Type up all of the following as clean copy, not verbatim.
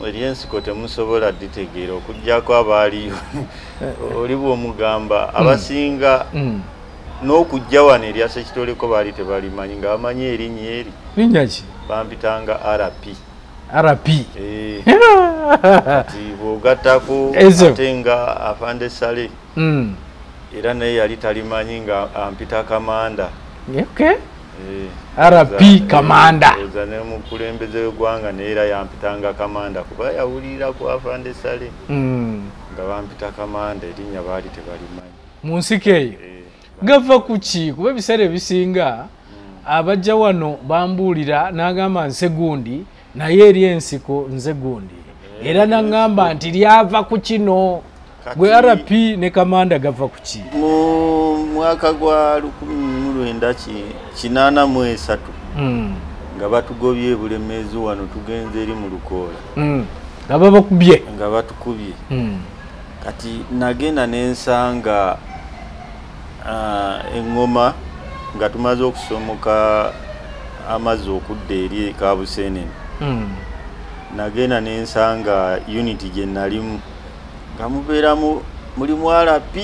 eryensiko temusobola ditegeera okujjako abaaliyo oli bw'omugamba abasinga n'okujja wano erya Ssekitoleko baali tebalimanyi nga bamanyi erinnya eri linnya ki bampitanga RP kati bw'ogattako ate nga Afande Sale era naye yali talimanyi nga ampita Kamanda RP Kamanda oza ne mukulembeze w'eggwanga naye era yampitanga Kamanda kuba yawulira ku Afande Sale nga bampita Kamanda erinnya baali tebalimanyi mu nsiko eyo gava ku ki kuba ebiseera ebisinga abajja wano bambuulira n'agamba nze gundi naye eri ensiko nze gundi era n'aŋŋamba nti lyava ku kino gwe RP ne Kamanda gava ku ki mu mwaka gwa 1983 nga batugobye Bulemeezi wano tugenze eri mu Lukoola nga babakubye nga batukubye kati nagenda n'ensanga eŋŋoma nga tumaze okusomoka amazzi okudda eri Kabuseenene nagenda n'ensanga unity gye nalimu nga mubeeramu mulimu RP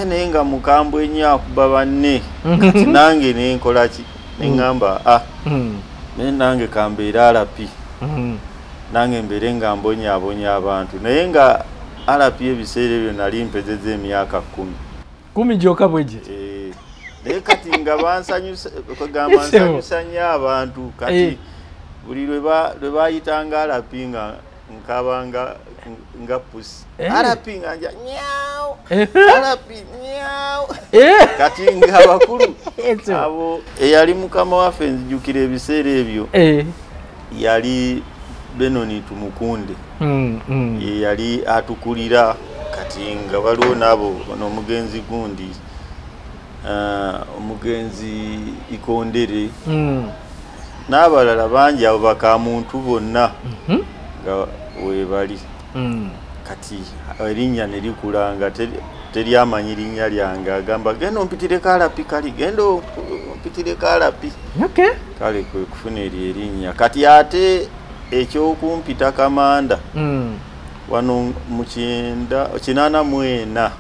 naye nga mukambwe nnyo akuba banne kati nange nenkola ki neŋŋamba naye nange kambeera RP nange mbeere nga mbonyaabonya abantu naye nga RP ebiseera ebyo nali mpezeza emyaka 10 gyokka bwegye naye kati nga bansanyusa nsanyusa abantu kati buli lwe bayitanga RP nga nkabanga nga pusi RP nga nja nyaaw RP nyaaw kati nga bakulu abo eyali mukama waffe nzijukira ebiseera ebyo yali Benoni Tumukunde ye yali atukulira kati nga waliwo nabo n'omugenzi gundi omugenzi Ikondere n'abalala bangi abo bakamuntu bonna nga webali kati erinnya ne likula nga teryamanyi linnya lyange agamba genda ompitireko RP kali genda ompitireko RP kale kwe kufuna erinnya kati ate ekyokumpita Kamanda wano mu 1984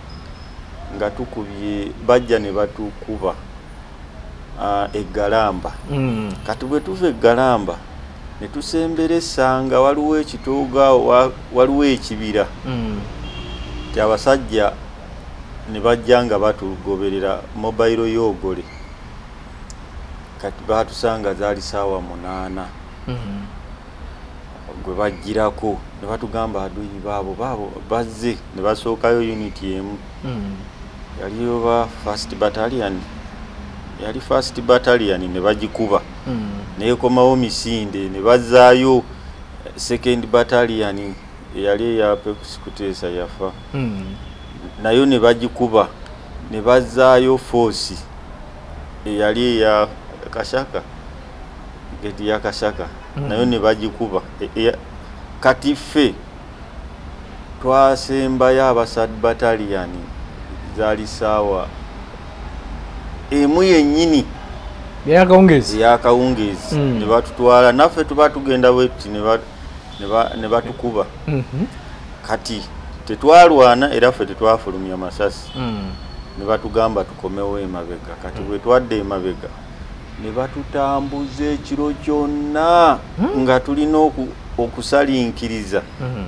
nga tukubye bajja ne batukuba Eggalamba kati bwe tuva Eggalamba ne tusembera essanga waliwo ekitooga waliwo ekibira ti abasajja ne bajja nga batugoberera mobile yogole kati batusanga zaali ssaawa 8 gwe bajjirako ne batugamba aduyi baabo bazze ne basookayo unity emu yaliyo ba first battalion ne bagikuba nekomawo Misinde ne bazaayo second battalion yali ya Pekusikutesa yafa nayo ne bagikuba ne bazaayo force yali ya Kashaka geti ya Kashaka nayo ne bagikuba kati ffe twasembayo abasad battalion zaali ssaawa emu yennyini yakawungezi ne batutwala naffe tuba tugenda bwetuti ne batukuba kati tetwalwana era ffe tetwafulumya masasi ne batugamba tukomewo emabega kati bwe twadde emabega ne batutambuza ekiro kyonna nga tulina okusalinkiriza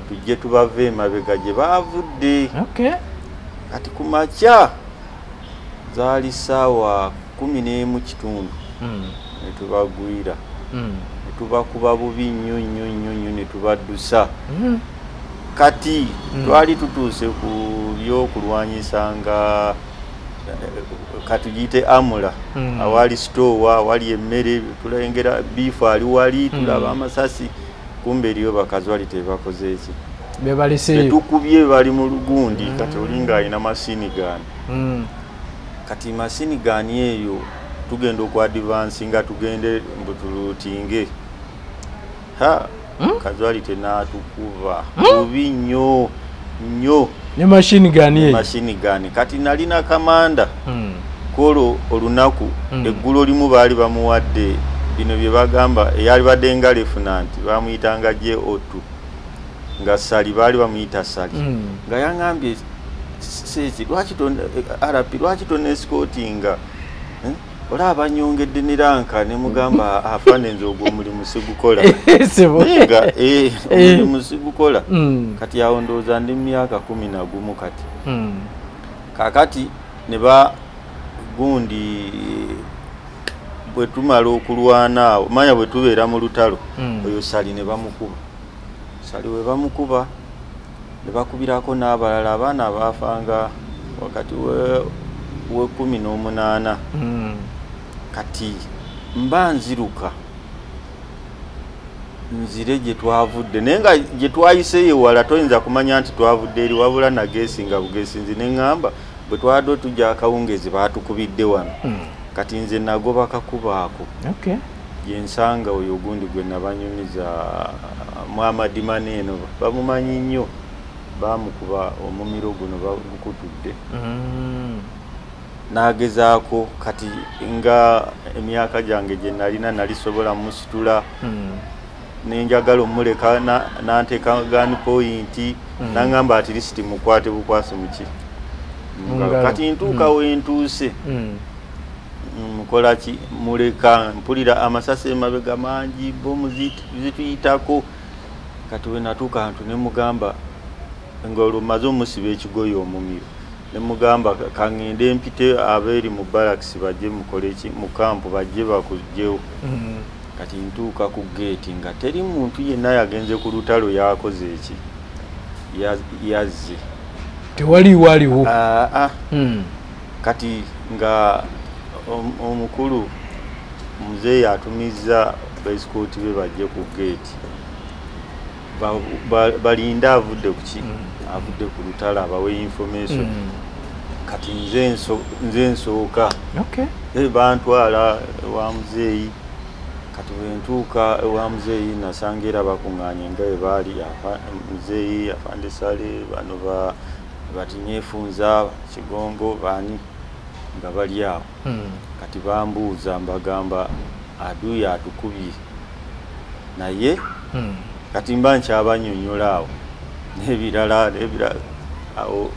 tujje tubave emabega gye baavudde kati ku makya zaali ssaawa 11 kitundu ne tubagwira ne tubakuba bubi nnyo ne tubaddusa kati twali tutuuse ku byokulwanyisanga katugiyite amula awali store awali emmere tulengera biifu ali wali tulaba amasasi kumbe eriyo bakazwali tebakoze eki tukubye bali mu lugundi kati olinga alina masini gani kati masini gani eyo tugenda okwa advance nga tugende mbutulutinge kazwali tenatukuba bubi nnyo ne machine gani kati nalina Kamanda kolo olunaku eggulo limu baali bamuwadde bino bye bagamba eyali badde nga lieutenant bamuyitanga je otu nga Sali baali bamuyita Sali nga yangambye seki lwaki RP lwaki escortinga olaba nyongedde niranka ne mugamba afanenze ogw'omulimu sigukola nga omulimu sigukola kati yawo ndowooza ndi myaka 11 kati kakati ne ba gundi bwe tumala okulwana manya bwe tubeera mu lutalo oyo Sali ne bamukuba Sali we bamukuba ne bakubirako n'abalala abaana abaafanga wakati we 18 kati mba nziruka nzire gye twavudde naye nga gye twayiseyo wala toyinza kumanya nti twavudde eri wabula nageesinga bugeesinzi ne ŋŋamba bwe twadde tujja akawungezi baatukubidde wano kati nze nagoba kakubaako yensanga oyo gundi gwe nabanyumiza Muhammad Maneno bamumanyi nnyo bamukuba omumiro guno bagukutudde nagezaako kati nga emyaka gyange gye nalina nalisobola musitula nenjagala omuleka nanteeka gun point nangamba at least mukwate bukwase muki kati ntuuka wentuuse mukola ki muleka mpulira amasasi emabega mangi bomu zituyitako kati we natuuka hantu ne mugamba ng'olumaze omusiba ekigoyo omumiro ne mugamba kangende mpite abeeri mu barracks bajje mukole ki mu kampu bajje bakujjewo kati ntuuka ku gate nga teri muntu yenna yagenze ku lutalo yakoze eki yazze tewali waliwo kati nga omukulu muzeeyi atumiza baisikooti be bajje ku gate balinda avudde ku ki avudde ku lutalo abawe information kati nze nsooka bantwala ewa muzeeyi kati bwentuuka ewa muzeeyi nasanga era bakuŋŋaanye nga bwe baali muzeeyi Afande Sale bano batinyefunza Kigongo bani nga bali awo kati bambuuza mbagamba adui atukubye naye kati mba nkyabanyonnyola awo n'ebirala awo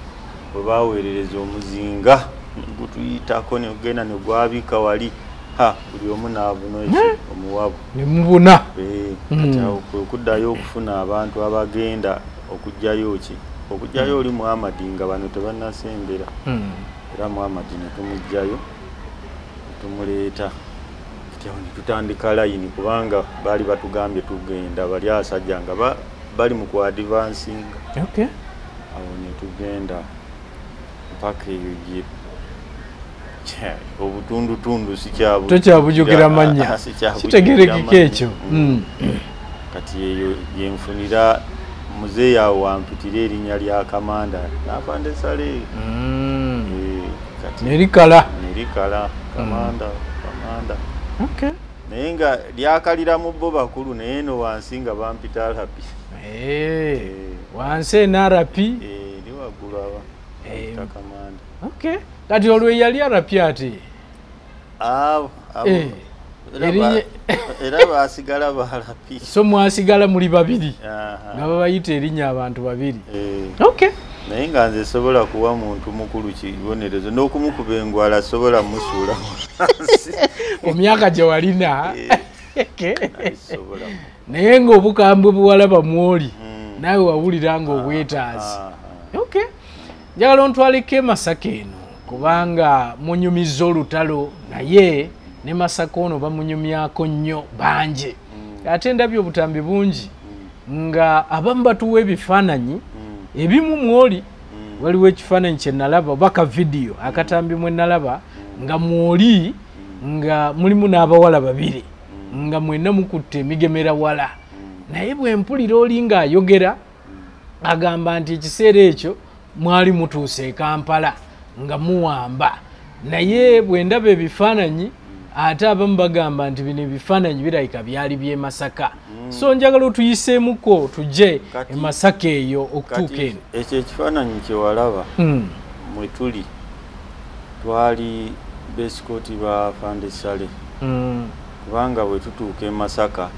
bwe baweerereza omuzinga gutuyitako ne gugenda ne gwabika wali buli omu n'abuna eki omuwabu ne mubuna kati awo kwe kuddayo okufuna abantu abagenda okujjayo oli Muhammad nga bano tebannasembera era Muhammad ne tumugjayo tumuleeta kati awo ne tutandika layini kubanga baali batugambye tugenda bali asajja nga bali mu kuadvansinga awo ne tugenda mpaka eyo obutundutundu tokyabujukira mannya kitegerekeka ekyo kati eyo yenfunira muzeeyi awo wampitira erinnya lya Kamanda n'Afande Sale nerikala Kamanda naye nga lyakalira mu bo bakulu naye no wansi nga bampita Arapi wansi enarapi ni waggulu aba Kamanda kati olwo yali Arapi ate era basigala balapi so mwasigala muli babiri nga babayita erinnya abantu babiri naye nga nze sobola kuwa muntu mukulu kibonerezo n'okumukuba engwala sobola musuula omyaka gye walina naye ng'obukambwe buwalaba mwoli naawe wawulira nga obwetaazi njagala ontwaleko Masaka eno kubanga munyumizza olutalo naye ne Masaka ono bamunyumyako nnyo bangi ate ndabye obutambi bungi nga abamu batuwa ebifaananyi ebimu mwoli waliwo ekifaananyi kye nalaba oba ka vidiyo akatambi mwe nalaba nga mwoli nga mulimu n'abawala babiri nga mwenna mukutte emigemera wala naye bwe mpulira oli ng'ayogera agamba nti ekiseera ekyo mwali mutuuse e Kampala nga muwamba naye bwe ndaba ebifaananyi ate abamu bagamba nti bino ebifaananyi birabika byali by'e Masaka so njagala otuyiseemuko tujje e Masaka eyo okutuuka eno ekyo ekifaananyi kye walaba mwe tuli twali besikoti ba Afande Sale kubanga bwe tutuuka e Masaka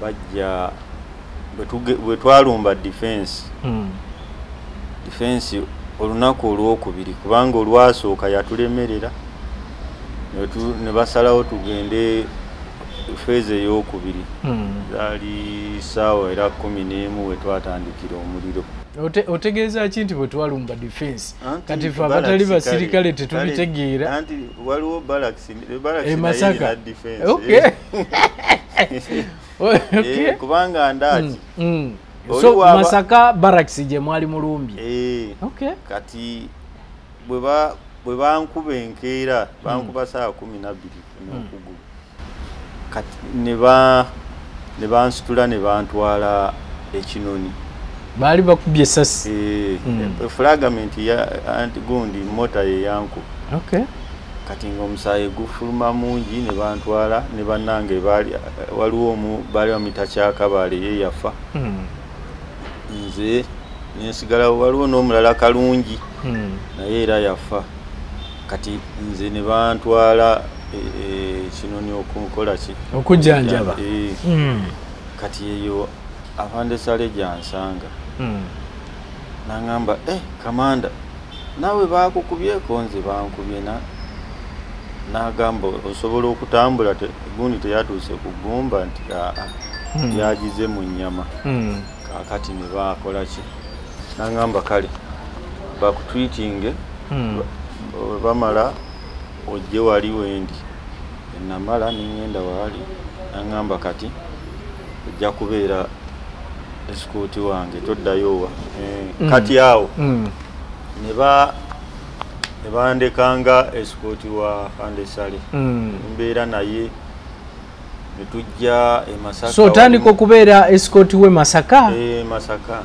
bajja bwe twalumba defense defense olunaku olwokubiri kubanga olwasooka yatulemerera ne basalawo tugende phase ey'okubiri zaali ssaawa era 11 we twatandikira omuliro. Otegeeza ki nti bwe twalumba defense kati fe abatali basirikale tetubitegeera anti waliwo barracks Masaka defense kubanga ndaaki so Masaka barracks gye mwali mulumbye kati bwe bankuba enkeera bankuba saa 12 n'okugulu kati ne bansitula ne bantwala ekinoni baali bakubye essasi fragment ya anti gundi mota ye yanku kati ng'omusaayi gufuluma mungi ne bantwala ne bannange waliwo omu baali bamuyita Kyakabaale ye yafa nze nensigalawo waliwo n'omulala Kalungi naye era yafa kati nze ne bantwala kinoni okukola ki okujjanjaba kati eyo Afande Sale gyansanga nangamba kamanda nawe bakukubyeko nze bankubye nagamba osobola okutambula gundi teyatuuse kugumba nti yagize mu nnyama kakati ne bakola ki nangamba kale bakutwitinge bamala ojje wali wendi enamala ningenda wali nangamba kati ojja kubeera esikuuti wange toddayowa kati awo ne bandekanga esikuuti wa Afande Sale mbeera naye ne tujja e Masaka so otandika okubeera esikuuti we Masaka Masaka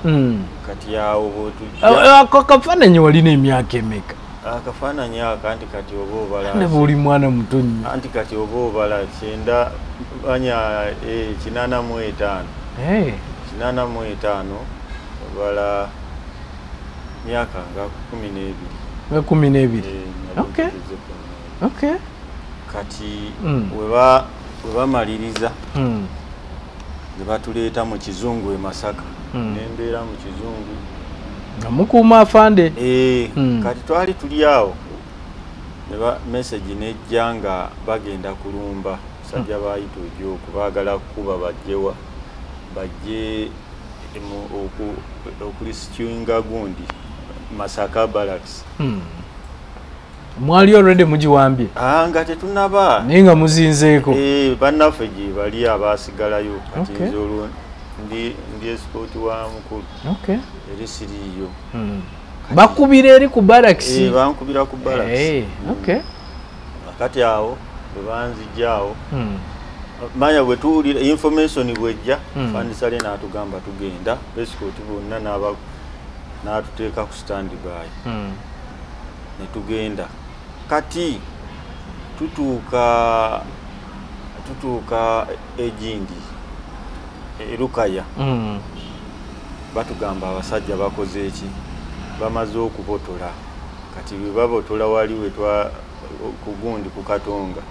kati awo bwetujja ako kafaananyi walina emyaka emeka akafaananyi akanti kati oba obala ne buli mwana muto nnyo anti kati oba obala 85 obala myaka nga 12 kati we bamaliriza ne batuleeta mu Kizungu e Masaka nembeera mu Kizungu mukuuma afande kati twali tuli awo message nejja nga bagenda kulumba sajja bayita ojjo okubaagala kuba bajjewa bajje okulisitwinga gundi Masaka barracks mwali already mugiwambye nga tetunaba naye nga muzinzeeko bannaffe gye bali abasigalayo kati nze olwo ndi esipoti wa mukulu eri siriiyo bakubira eri ku barracks bankubira ku barracks kati awo bwe banzijjaawo manya bwe tuwulira information bwejja Afande Sale n'atugamba tugenda esipoti bonna n'atuteeka ku stand by ne tugenda kati tutuuka Egindi Rukaya batugamba abasajja bakoze eki bamaze okubotola kati bwe babotola wali kugundi ku Katonga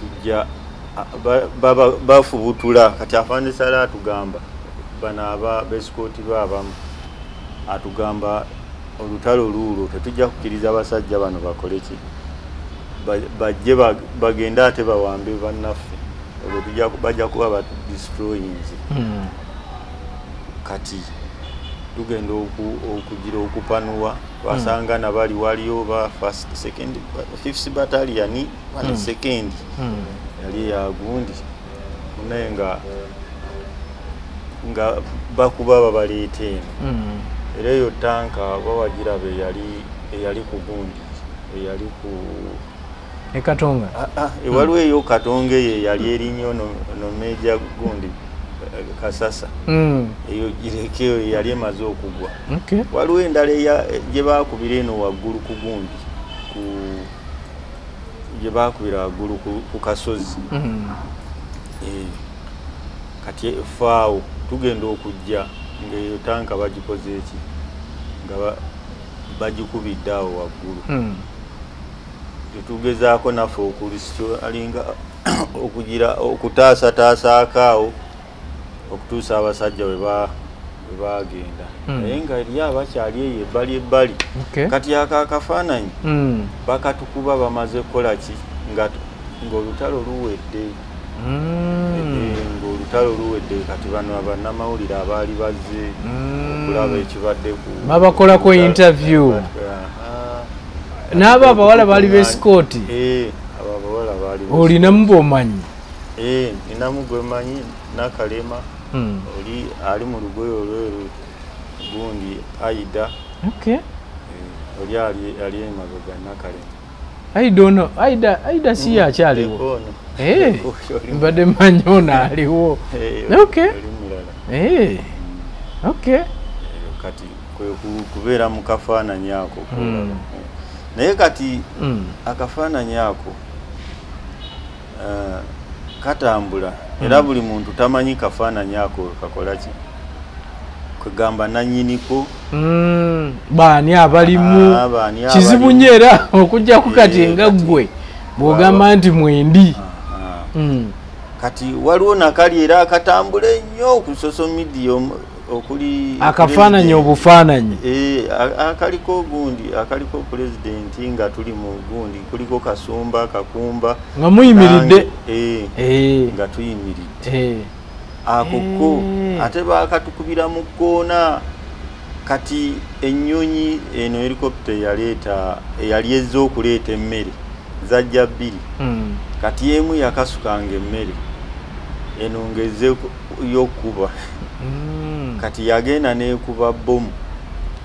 tujja bafubutula kati Afande Sale atugamba bano besikoti baabamu atugamba olutalo luulo tetujja kukkiriza abasajja bano bakole ki bajje bagenda ate bawambe bannaffe olwo bajja kuba ba destroyings kati tugenda okugira okupanuwa basanga nabali waliyo ba 5th battalion wane second yali yagundi naye nga bakuba babaleeta eno era eyo tanka bawagirabe eyali ku gundi eyali ku Katonga waliwo eyo Katonga eyo yali erinyo no Meja gundi Kasasa eyo girekeyo yali emaze okugwa waliwo endala gye bakubira eno waggulu ku gundi gye bakubira waggulu ku kasozi kati faawo tugenda okujja ng'eyo tanka bagikoze eki nga bagikubidde awo waggulu tetugezaako naffe okulisito alinga okugira okutaasa akaawo okutuusa abasajja we bagenda naye nga eri abakyali eyo ebbali kati akafaananyi bakatukuba bamaze kukola ki ng'olutalo luwedde kati bano abannamawulire abaali bazze okulaba ekibadde babakolako interview n'abo abawala baali besikoti abo abawala baali olinamu bwomanyi ninamu gwemanyi Nakalema oli ali mu lugoye olweru gundi Aida oli ali emabega Nakalema Aida si yakyaliwo mbadde manyi ono aliwo kati kubeera mu kafaananyi ako naye kati akafaananyi ako katambula era buli muntu tamanyi kafaananyi ako kakola ki kugamba nannyiniko baani abalimu kizibu nnyo era okujjaku kati nga ggwe bw'ogamba nti mwendi kati waliwo nakali era akatambula ennyo ku social media okuli akafaananyi obufaananyi akaliko gundi akaliko pulezidenti nga tuli mu gundi kuliko Kasumba Kakumba nga muyimiridde nga tuyimiridde akoko ate bakatukubira mu kkoona kati ennyonyi eno helicopter eyali ezza okuleeta emmere zajja bbiri kati emu yakasukanga emmere eno ngeze y'okkuba kati yagenda n'ekuba bomu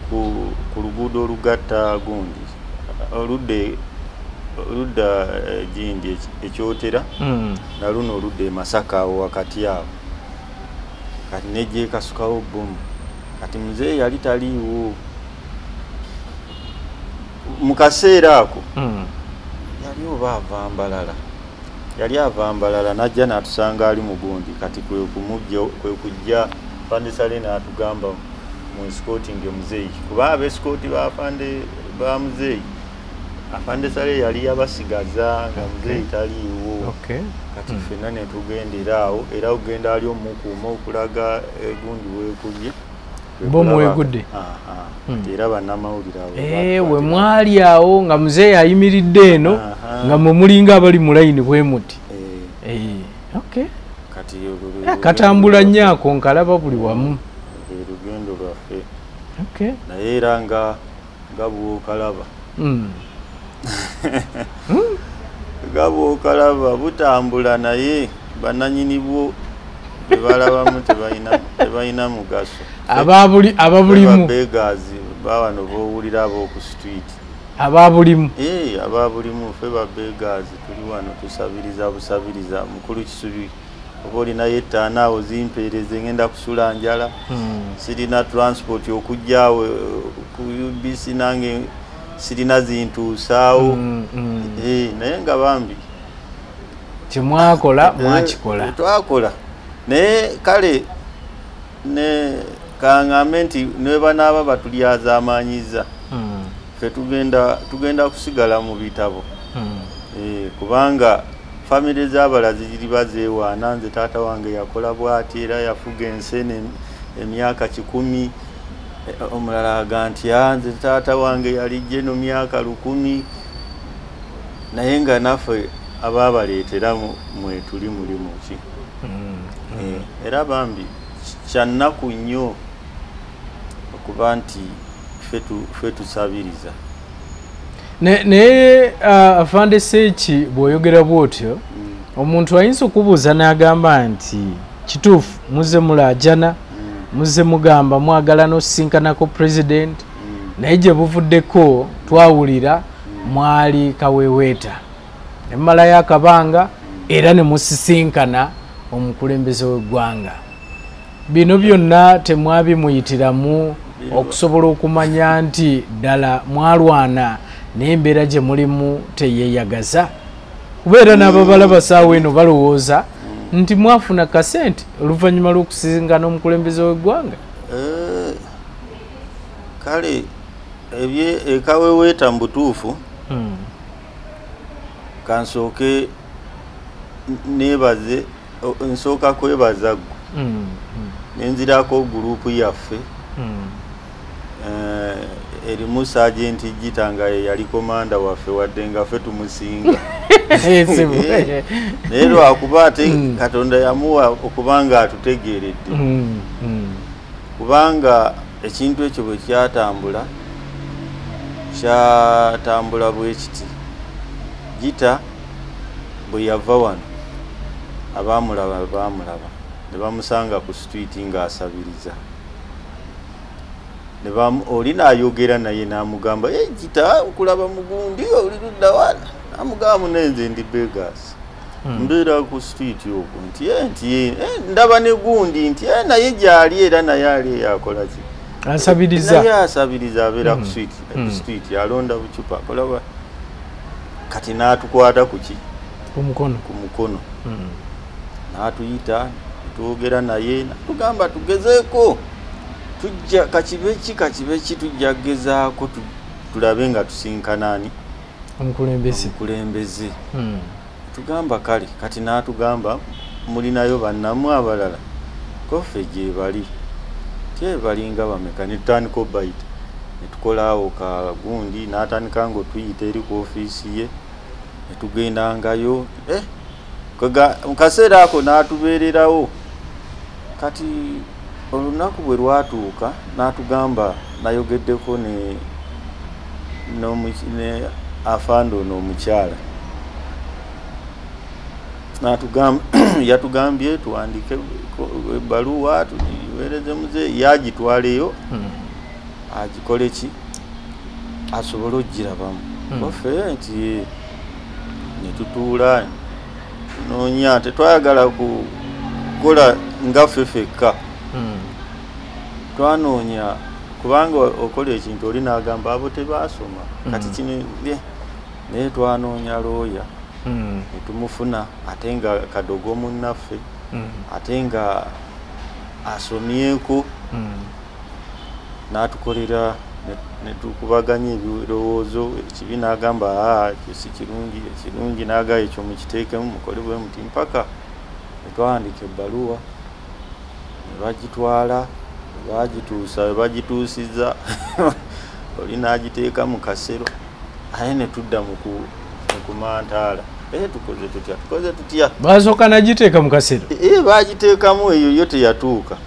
ku luguudo olugatta gundi oludda gindi ekyotera na luno oludda e Masaka awo wakati awo kati nejja ekasukawo bomu kati muzeeyi yali taliiwo mu kaseera ako yali oba avambalala najja n'atusanga ali mugundi kati kwe kujja Fandesale n'atugamba mu escorting muzeeyi kuba abesikoti ba muzeeyi Fandesale yali yabasigaza nga muzeeyi taliiwo kati ffenna ne tugendera awo era ogenda ali omukuuma okulaga egundi weekubye bomu wegudde era bannamawulire we mwali awo nga muzeeyi ayimiridde eno nga mwe mulinga abali mu layini bwe muti katambula nnyo ako nkalaba buli wamu lugendo lwaffe naye era nga bw'okalaba nga bw'okalaba butambula naye bannanyini bwo bebalabamu tebalina mugaso ababulimu begazi bawano bowulira ab'oku street ababulimu ffe babegazi tuli wano tusabiriza busabiriza mukulu Kisubi oba olinayo ettaano awo zimpeereze ngenda kusula njala sirina transport okujjaawe ku UBC nange sirina zintuusaawo naye nga bambi kyemwakola mwakikola twakola naye kale ne kaŋŋambe nti ne banaaba batulyazaamaanyiza ffe tugenda kusigala mu bitabo kubanga famire z'abalazi ziri bazeewaana nze taata wange yakola bw'ati era yafuga ensi emyaka 10 omulala aga nti nze taata wange yalijje no myaka 10 naye nga naffe abaabaleetera mwe tuli mulimu ki era bambi kyannaku nnyo okuba nti ffe tusabiriza naye afande Seeki bw'oyogera bw'otyo omuntu ayinza okubuuza n'agamba nti kituufu muze mulaajana muze mugamba mwagala n'osinkanako president naye gye buvuddeko twawulira mwali kaweeweeta emmala y'akabanga era ne musisinkana omukulembeze w'eggwanga bino byonna temwabimuyitiramu okusobola okumanya nti ddala mwalwana n'embeera gye mulimu teyeeyagaza kubeera n'ababalaba saawa eno balowooza nti mwafuna kasente oluvannyuma lw'okusisinkana omukulembeze w'eggwanga kale ekaweeweeta mu butuufu kansooke nebaze nsooka kwebaza gwe nenzirako gurupu yaffe erimu Sergeant Gitanga yali komanda waffe wadde nga ffe tumusinga naye lwakuba ate Katonda yamuwa okubanga atutegeeredde kubanga ekintu ekyo bwe kyatambula bwe kiti Gita bwe yava wano abaamulaba ne bamusanga ku street ng'asabiriza oli n'ayogera naye n'amugamba Gita okulaba mugundi oli ludda wano namugamba munenze ndi Beggars mbeera ku street okwo nti ndaba ne gundi nti naye gyali era naye ali yakola ki asabiriza abeera ku street alonda bucupa akolaba kati n'atukwata ku ki ku mukono n'atuyita netwogera naye natugamba tugezeeko tujja kakibe ki tujja kugezaako tulabe nga tusinkanani omukulembeze tugamba kale kati n'atugamba mulinayo bannamu abalala koffe gye bali tyebalinga bameka netutandika obayita netukolaawo kagundi n'atandika nga otuyita eri ku ofiisi ye netugendangayo mu kaseera ako n'atubeererawo kati olunaku bwe lwatuuka n'atugamba nayogeddeko ne afando n'omukyala yatugambye tuwandike ebbaluwa tugiweereze muzeeyi yagitwaleyo agikole ki asobole okugirabamu offe nti netutuula noonya tetwayagala kukola nga ffe ffekka twanoonya kubanga okola ekintu oli n'agamba abo tebaasoma kati kino naye twanoonya looya netumufuna ate nga kadogo munnaffe ate nga asomyeko n'atukolera netukubaganya ebirowoozo ekibi n'agamba si kirungi ekirungi n'agamba ekyo mukiteekemu mukole bwe muti mpaka netwawandika ebbaluwa nebagitwala bagituusiza oli n'agiteeka mu kasero aye netudda mu kumantaala tukoze tutya basooka nagiteeka mu kasero bagiteekamu eyo yo teyatuuka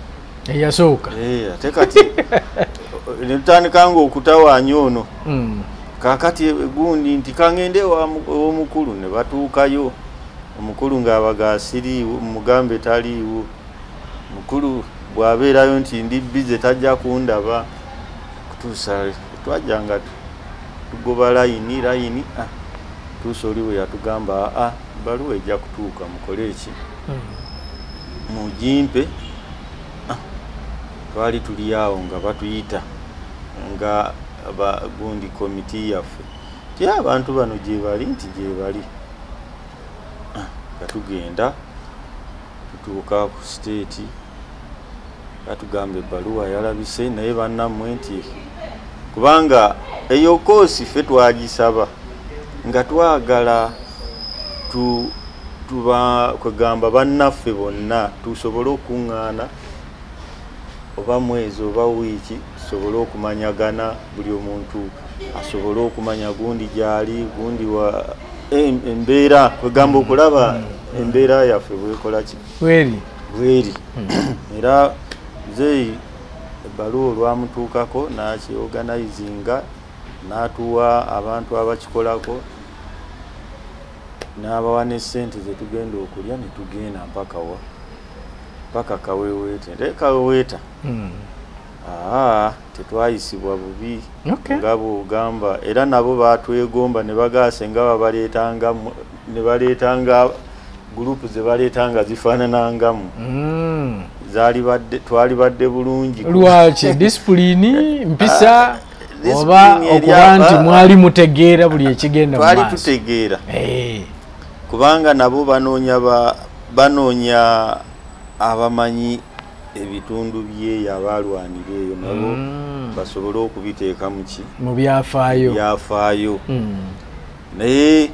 eyasooka ate kati netutandika nga okutawaanya ono kakati gundi nti kangende ow'omukulu ne batuukayo omukulu ng'abagasiriiwo mugambe taliiwo mukulu bw'abeerayo nti ndi bize tajja kundaba kutuusa twajjanga tugoba layini tuusa oli we yatugamba baluwa ejja kutuuka mukole eki mugimpe twali tuli awo nga batuyita nga gundi komiti yaffe ti abantu bano gye bali nti gye bali gatugenda tutuuka ku siteeti batugamba ebbaluwa yalabise naye bannammwe nti kubanga eyo koosi ffe twagisaba nga twagala kwegamba bannaffe bonna tusobole okuŋŋaana oba mwezi oba wiiki tusobole okumanyagana buli omuntu asobole okumanya gundi gyali gundi wa embeera kwegamba okulaba embeera yaffe bwekola ki bweri era zeeyi ebbaluwa olwamutuukako n'akyorganizinga n'atuwa abantu abakikolako n'abawa n'essente zetugenda okulya netugenda mpaka kaweweeta nte kaweweeta tetwayisibwa bubi nga bw'ogamba era nabo batwegomba ne bagaase nga nebaleetanga gurupu ze baleetanga zifaananangamu twali badde bulungi lwaki disipulini mpisa oba okuba nti mwali mutegeera buli ekigenda twali tutegeera kubanga nabo banoonya abamanyi ebitundu byeyo abalwanira eyo nabo basobole okubiteeka mu byafaayo naye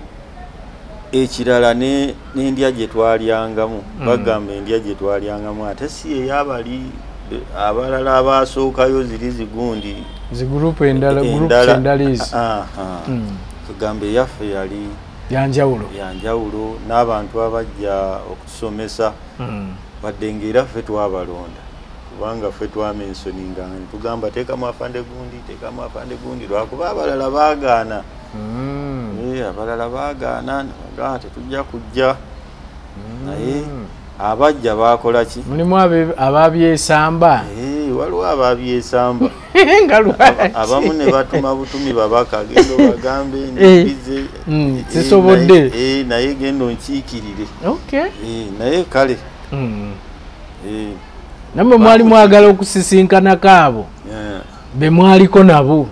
ekirala n'endya gye twalyangamu bagamba endya gye twalyangamu ate si ey'abali abalala abaasookayo ziri zigundi zigurupu endala ezo tugamba eyaffe yali yanjawulo n'abantu abajja okusomesa wadde ng'era ffe twabalonda kubanga ffe twamensoninga tugamba teekamu afande gundi lwakuba abalala baagaana abalala baagaana naga tetujja kujja naye abajja bakola ki mulimu ababyesamba waliwo ababyesamba abamu ne batuma butumi babaka gendo bagambe ndibize sisobodde naye gendo nkiikirire naye kale namwe mwali mwagala okusisinkana kaabo be mwaliko nabo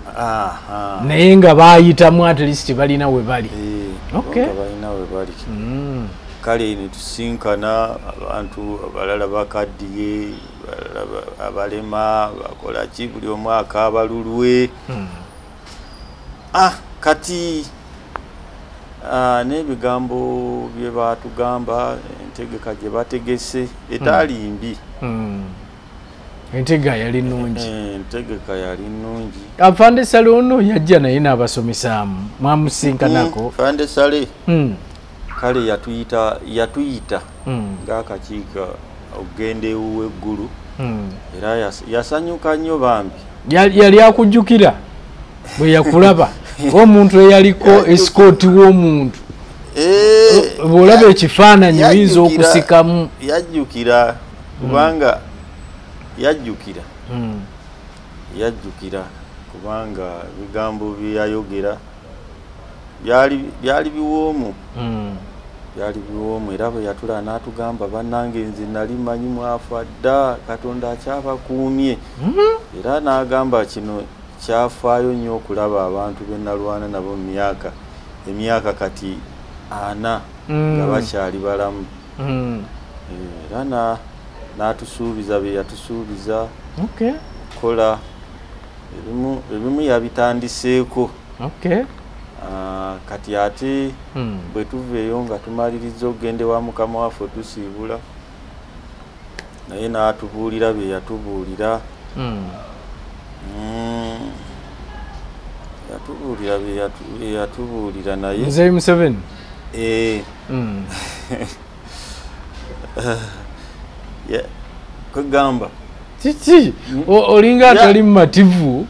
naye nga baayitamu at least balina we bali kale ne tusinkana abantu abalala bakaddiye abalema bakola ki buli omu akaabalulwe kati n'ebigambo bye baatugamba entegeka gye bategese etaali mbi entegeka yali nnungi Afande Sale ono yajja naye n'abasomesaamu mwamusinkanako Afande Sale kale yatuyita ng'akakiiko okugenda ew'eggulu era yasanyuka nnyo bambi yali akujjukira bwe yakulaba omuntu eyaliko esikooti w'omuntu bw'olaba ekifaananyi oyinza okusikamu yajjukira kubanga yajjukira kubanga ebigambo bye yayogera byali biwoomu era bwe yatula n'atugamba bannange nze nali manyi mwafa dda Katonda akyabakuumye era n'agamba kino kyafaayo nnyo okulaba abantu be nalwana nabo emyaka kati 4 nga bakyali balamu era n'atusuubiza bye yatusuubiza kola ebimu yabitandiseeko kati ate bwe tuveeyo nga tumaliriza okugenda wa mukama waffe tusiibula naye n'atubuulira bye yatubuulira yatubuulira naye Mzee Museveni kwegamba kiki olinga atali mumativu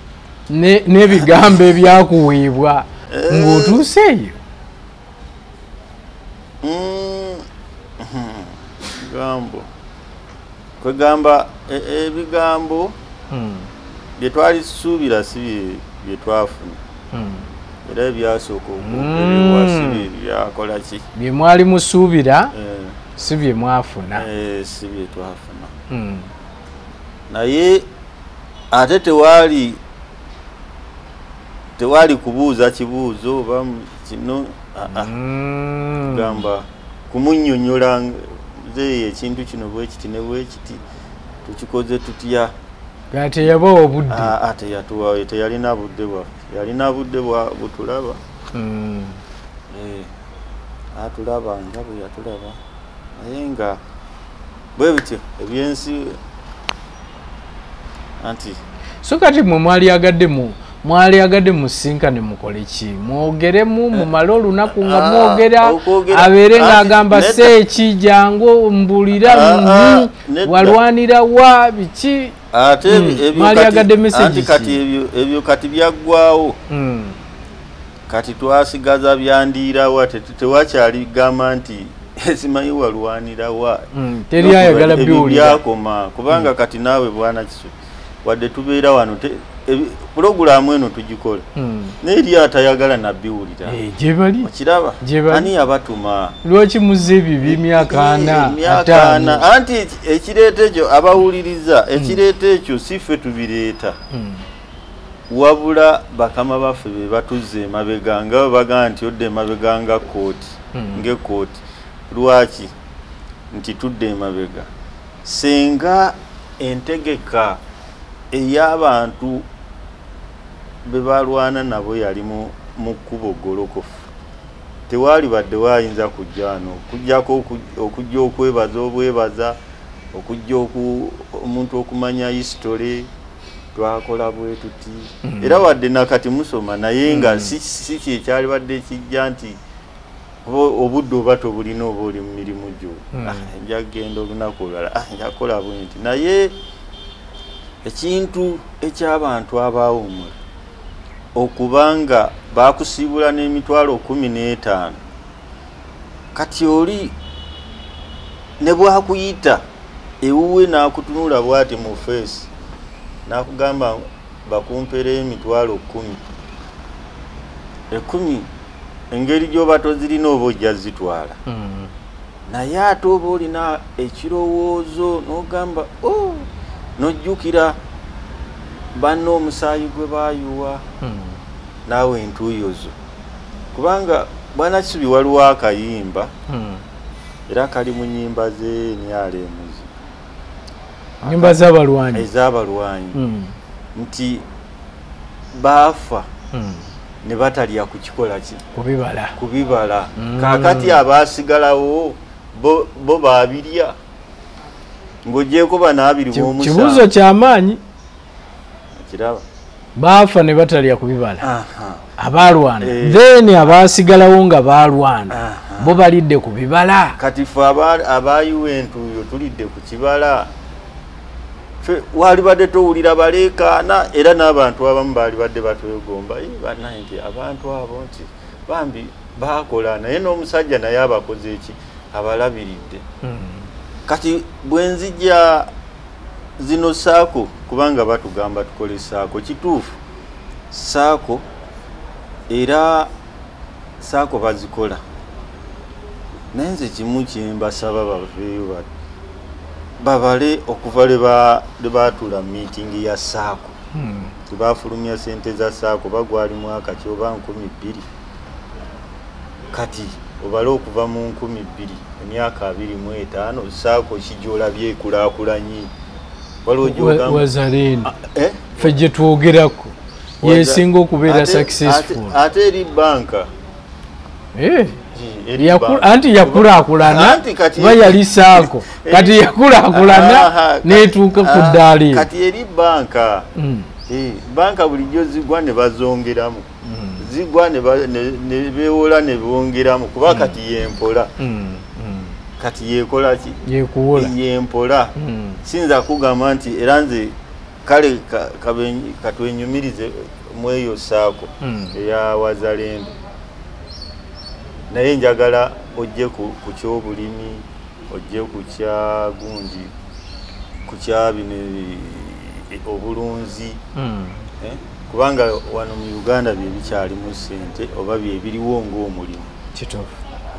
n'ebigambo ebyakuweebwa ng'otuuseeyo kwegamba ebigambo bye twali tusuubira si bye twafuna era ebyasooka okwogerebwa si byakola ki bye mwali musuubira si bye mwafuna si bye twafuna naye ate tewaali kubuuza kibuuzo oba kino gamba kumunnyonnyola nze ekintu kino bwe kiti ne bwe kiti tukikoze tutya teyaba obudde teyalina budde bwaffe yalina budde butulaba atulaba nga bwe yatulaba naye nga bwe bityo ebyensi anti so kati mwe mwali agadde musinkane mukole ki mwogeremu mumale olunaku nga mwogera abeere ng'agamba seeki jangu mbulira walwanira wa biki ate ebyo kati byaggwawo kati twasigaza byandiirawa tewakyali gamba nti simanyi walwanira wa teri ayagala byakoma kubanga kati naawe bwana kisu wadde tubeera wano pulogulaamu eno tugikola n'eri atayagala nabbiwulira okiraba ani yabatuma lwaki muzze ebibi emyaka 4 anti ekireeta ekyo abawuliriza ekireeta ekyo si ffe tubireeta wabula bakama baffe be batuzza emabega nga babaga nti odde emabega nga kooti ng'ekooti lwaki nti tudde emabega senga entegeka ey'abantu be balwana nabo yali mu kkubo golokofu tewali badde wayinza kujja wano okujjako okujja okwebaza obwebaza okujja omuntu okumanya history twakola bwe tuti era wadde nakati musoma naye nga si kyekyali badde kijja nti obudde obato bulina oba oli mu mirimu gyo nja kugenda olunaku olwala njakola bwe nti naye ekintu eky'abantu abaawumula okubanga bakusiibula n'emitwalo 15 kati oli ne bwakuyita ewuwe n'akutunula bwati mu face n'akugamba bakumpereyo emitwalo 10 engeri gy'oba tozirina oba ojja zitwala naye ate oba olina ekirowoozo n'ogamba n'ojjukira banna omusaayi gwe baayuwa naawe entuuyozo kubanga bwana Kisubi waliwo akayimba era kali mu nnyimba ze NRMZ nnyimba z'abalwanyi ez'abalwanyi nti baafa ne batalya kukikola ki kubibala kaakati abaasigalawo bo baabirya ng'ogyeko banaabiri b'omusa kibuuzo ky'amaanyi kiraba baafa ne batalya kubibala abaalwana then abaasigalawo nga baalwana bo balidde ku bibala kati fe abaayiwa entuuyo tulidde ku kibala wali badde towulira baleekaana era n'abantu abamu baali badde batwegomba bannaye nti abantu abo nti bambi baakola naye n'omusajja naye abakoze eki abalabiridde kati bwenzijja zino saako kubanga batugamba tukole saako kituufu saako era saako bazikola naye nze kimu kyembasaba baveeyo babale okuva le baatula meeting ya saako tebafulumya sente za saako bagwali mwaka ki oba 20,000 kati obale okuva mu 20,000 emyaka 25 saako kijola byekulaakulanyi Wazalendo ffe gye twogerako yesinga okubeera successful ate eri banka anti yakulaakulana ba yali saako kati yakulaakulana neetuuka ku ddaali kati eri banka banka bulijjo zigwa ne bazongeramu zigwa ne beewola ne bongeramu kuba kati yempola kati yekola ki yempola sinza kugamba nti era nze kale katwenyumirize mweyo saako eya Wazalendo naye njagala ojje ku kyobulimi ojje ku kya gundi ku kya bino obulunzi kubanga wano mu Uganda bye bikyalimu ssente oba bye biriwo ng'omulimu kituufu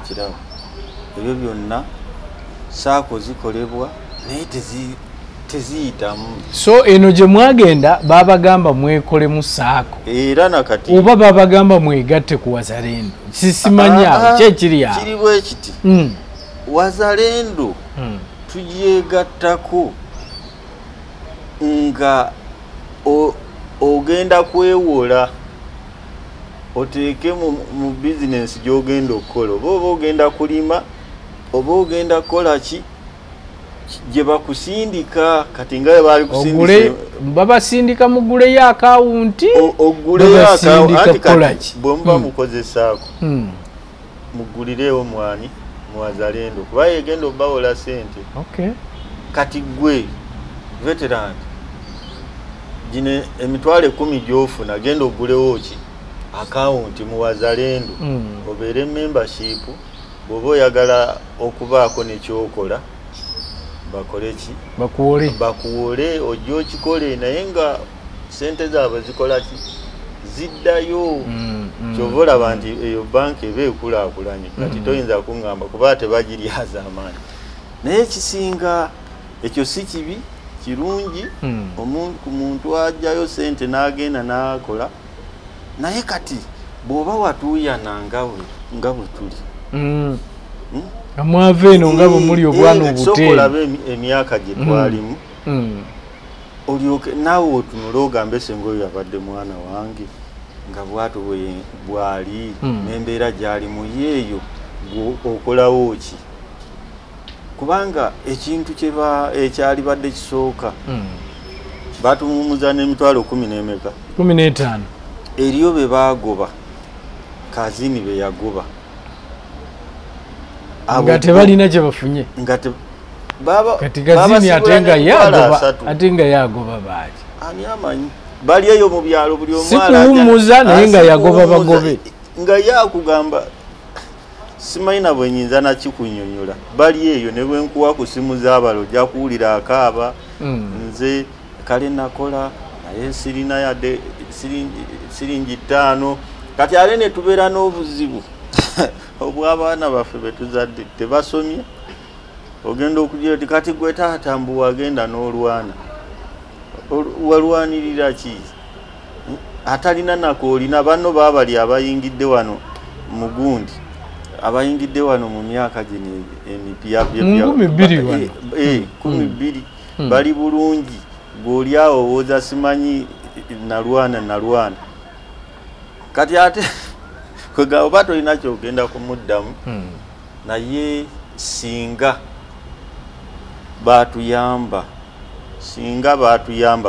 kiraba ebyo byonna saako zikolebwa naye teziyitamu so eno gye mwagenda babagamba mwekolemu saako era nakati oba babagamba mwegatte ku Wazalendo sisimanya kyekiri awo kiri bwe kiti Wazalendo tugyegattako nga ogenda kwewola oteeke mu bizinensi gy'ogenda okukola oba ogenda kulima oba ogenda kukola ki gye bakusindika kati nga bali kusindika babasindika muguleyo akawunti oguleyo akawunti bw'omuba mukozesaako mugulirewo mwani mu Wazalendo kuba yegenda obawola sente kati gwe veteran gine emitwalo 10 gy'ofuna genda ogulewo ki akawunti mu Wazalendo obeere membership bw'oba oyagala okubaako nekyokola bakole ki bakuwole ojja okikole naye nga sente zaabwe zikola ki ziddayo kyova olaba nti eyo banka eba ekulaakulanye kati toyinza kuŋŋamba kuba tebagiryaza amaanyi naye ekisinga ekyo si kibi kirungi ku muntu ajjayo sente n'agenda n'akola naye kati bw'oba watuuyana nga bwe tuli amwava eno nga bwe muli obwana obuteeyi okulaba emyaka gye twalimu olyoke naawe otunule ogambe senga oyo yabadde mwana wange nga bwato bwali n'embeera gyali mu yeeyo okolawo ki kubanga ekintu ekyali badde kisooka batumumuza n'emitwalo 10 n'emeka 15 eriyo be bagoba kazini be yagoba nga tebalina kye bafunye kati kazini ate nga yagoba baaki ani amanyi bali eyo mu byalo buli omwana sikuwummuza naye nga yagoba bagobe nga yakugamba simayina bwe nyinza nakikunyonyola bali eyo ne bwe nkuwa ku simu z'abalo ojja kuwulira akaaba nze kale nakola naye sirina yadde siringi 5 kati ate ne tubeera n'obuzibu obw'abaana baffe betuzadde tebasomye ogenda okugira ti kati gwe taata mbu wagenda n'olwana walwanirira ki atalina nako olina banno baabali abayingidde wano mu gundi abayingidde wano mu myaka gino emipya 12 bali bulungi gweoli awo wooza simanyi nalwana kati ate kwegaba oba tolina kyogenda kumuddamu naye singa batuyamba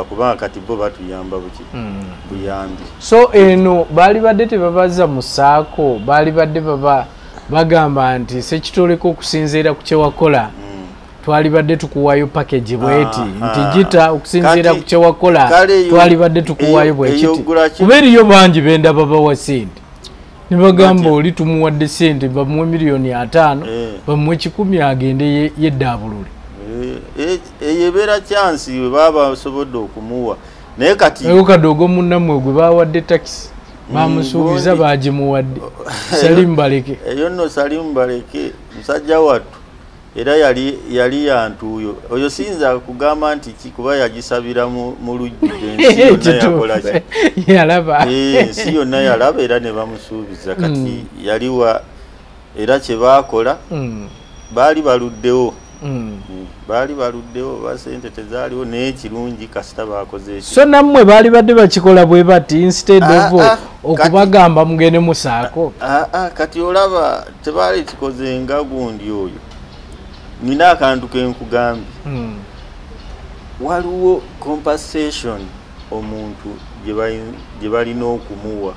kubanga kati bo batuyamba buyambi so eno baali badde tebabaza mu saako baali badde bagamba nti sekitoleko okusinziira ku kyewakola twali badde tukuwaayo package bweti nti gita okusinziira ku kyewakola twali badde tukuwaayo bwekiti kuba eriyo bangi bendaba bawa sente ne bagamba oli tumuwadde sente bamuwe $5,000,000 bamuwe 10 agende yeddaabulule eyo ebeera chance we baba basobodde okumuwa naye kati kadogo munnammwe gwe bawadde taxi bamusuubiza bagimuwadde Salim Baleke eyo nno Salim Baleke musajja wattu era yali yantu oyo sinza kugamba nti kikuba yagisabira mu lujjudde yakola ki yalaba ensi yonna yalaba era ne bamusuubiza kati yaliwa era kye baakola baali baluddewo basente tezaaliwo naye kirungi kasita baakoze so nammwe baali badde bakikola bwe bati instead of okubagamba mugende musaako kati olaba tebaali kikoze nga gundi oyo nina akantu kenkugambye waliwo compensation omuntu gye balina okumuwa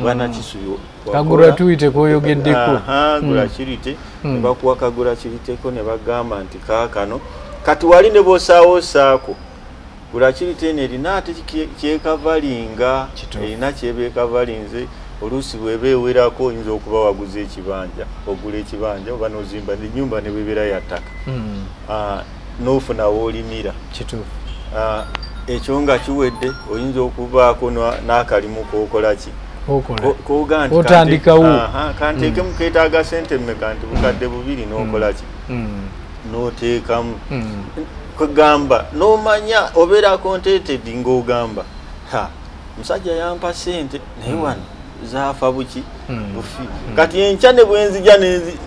bwana kisubi kagula tuyite koyogeddeko gula kirite ne bakuwa kagula kiriteko ne bagamba nti kaakano kati wali ne bosaawo saako gula kirite nerina ate kyekavalinga erina kyebeekavalinze oluusi bweba ewerako oyinza okuba waguza ekibanja ogula ekibanja oba nozimba ennyumba ne bwebeera ya ttaka n'ofuna woolimira ekyo nga kiwedde oyinza okubaako n'akalimu kookola ki otandikawo kanteeke mukeetaaga sente mmeka nti bukadde 2 n'okola ki n'oteekamu kwegamba n'omanya obeera contented ng'ogamba musajja yampa sente naye wano zaafa buki bufi kati enkya ne bwenzija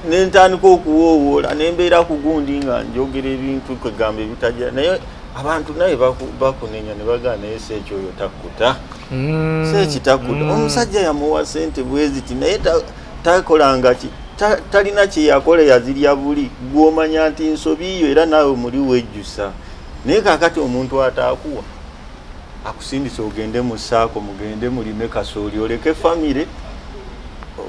nentandika okuwoowoola nembeera ku gundi nga njogera ebintu kwegamba ebitajja naye abantu naye bakunenya ne bagana naye seekyoyo takkuta seekitakuta omusajja yamuwa sente bweziti naye takolanga ki talina kyeyakola yazirya buli gw'omanya nti nsobiyo era naawe muli wejjusa naye kakati omuntu ataakuwa akusindisa ogende mu saako mugende mulime kasooli oleke famire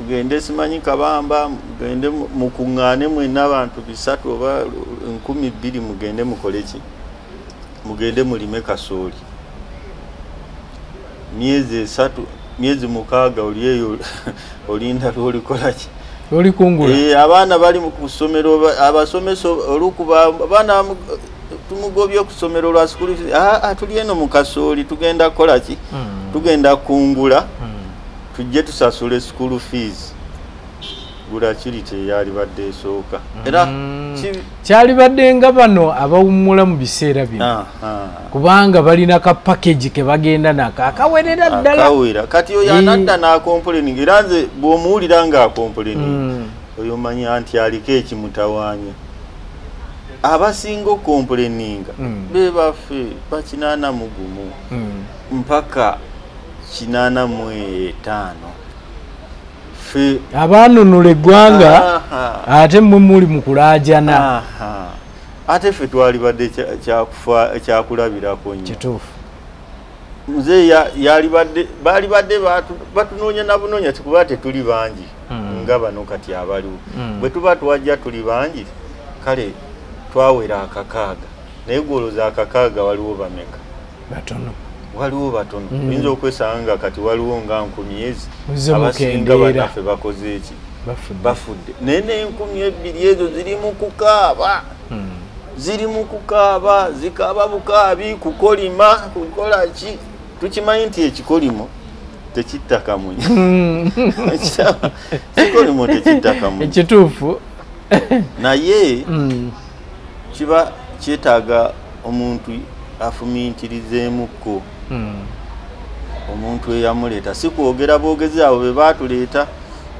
ogende simanyi kabamba mugende mukuŋŋaane mwenna abantu 3 oba 12 mugende mukole ki mugende mulime kasooli myezi 3 myezi 6 oli eyo olinda lwolikola ki olikungula abaana bali mu kusomero abasomeso olukuba abaana tumugobye okusomero lwa school tuli eno mu kasooli tugenda kukola ki tugenda kungula tujje tusasule school fees gula kirite yali badde esooka era kyali badde nga bano abawummula mu biseera bino kubanga balina ka package ke bagenda nako akawerera ddala akawera kati oyo anadda n'akomplaining era nze bw'omuwulira ng'akomplaining oyo manya nti aliko ekimutawaanya abasinga okomplaininga be baffe bakinaana mugumu mpaka 85 abanunula eggwanga ate mmwe muli mu kulaajana ate ffe twalibadde kyakulabirako nnyo kituufu nze balibadde batunoonya na bunoonya tikuba tetuli bangi nga bano kati abaliwo bwe tuba twajja tuli bangi kale twawera akakaaga naye gwolooza akakaaga waliwo bameka batono waliwo batono oyinza okwesanga kati waliwo nga 10 abasinga bannaffe bakoze eki bafudde naye ne2,000 ezo ziri mu kukaaba zikaaba bukaabi kukolima kukola ki tukimanyi nti ekikolimo tekitta kamunye kikolimo tekitta kamunye ekituufu naye kiba kyetaaga omuntu afumiitirizeemukko omuntu eyamuleeta si kwogera boogezi abo be baatuleeta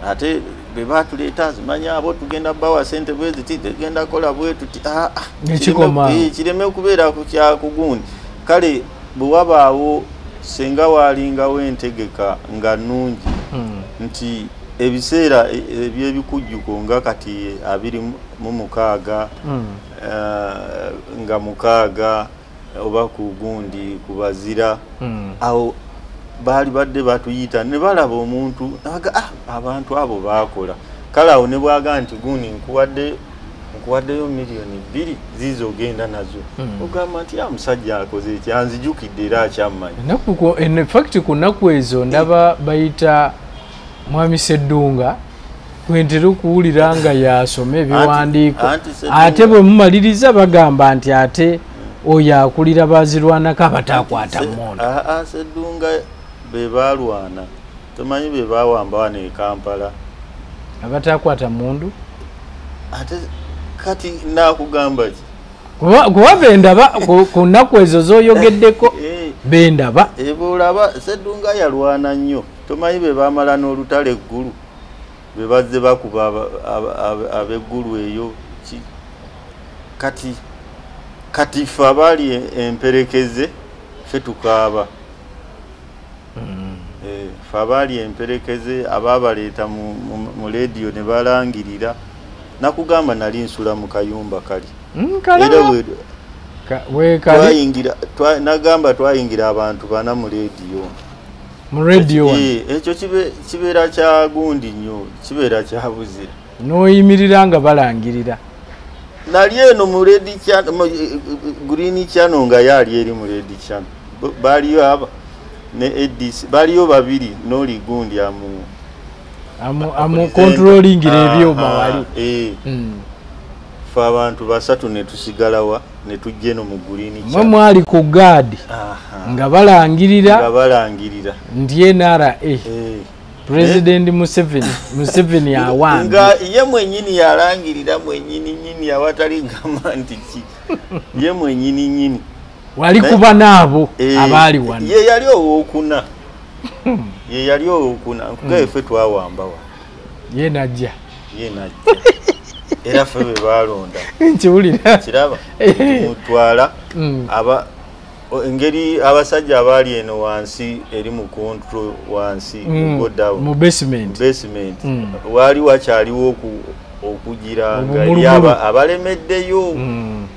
ate be baatuleeta zimanya abo tugenda bawa sente bwe ziti tugenda kola bwe tuti kireme okubeera ku kyakugundi kale bwe wabaawo senga waalingawo entegeka nga nnungi nti ebiseera eby'ebikujjuko nga kati 26 nga 6 oba ku gundi ku bazira awo baali badde batuyita ne balaba omuntu abantu abo baakola kale awo ne bwaga nti gundi nkuwaddeyo miliyoni 2 zizo ogenda nazo ogamba nti musajja akoze eki anzijukidde era akyammanyi in fact ku nnaku ezo ndaba bayita Mwami Sseddunga kwentera okuwulira nga yasoma ebiwandiiko ate bwe mumaliriza bagamba nti ate oyo akulira bazirwanako abatakwata mmondo Sseddunga be baalwana tomanyi be baawamba wano e Kampala abatakwata mmundu ate kati nakugamba ki kuba bendaba ku nnaku ezo z'oyogeddeko bendaba olaba Sseddunga yalwana nnyo tomanyi be baamala n'olutale eggulu be bazze bakuba ab'eggulu eyo kati ffe abaali emperekeze ffe tukaaba ffe abaali emperekeze abaabaleeta mu lediyo ne balangirira nakugamba nali nsula mu kayumba kali era nagamba twayingira abantu 4 mu lediyo ekyo kibeera kya gundi nnyo kibeera kya buzira n'oyimirira nga balangirira nali eno mu Green Channel nga yali eri mu Red Channel baliyo aba ne Edis baliyo babiri n'oli gundi amu controllingira ebyuma wali fa abantu 3 ne tusigalawa ne tujje no mu Green Channel mwali ku guard nga balangirira ndiye nara President Museveni awanga nga ye mwenyini yalangirira mwenyini awatali ngamba nti ki ye mwenyini wali kuba nabo abali wano ye yali owokuna nkugaye ffe twawambawa ye najja era ffe be balonda nkiwulira kiraba mutwala engeri abasajja abaali eno wansi eri mu control wansi mu basement wali wakyaliwo okugira nga abalemeddeyo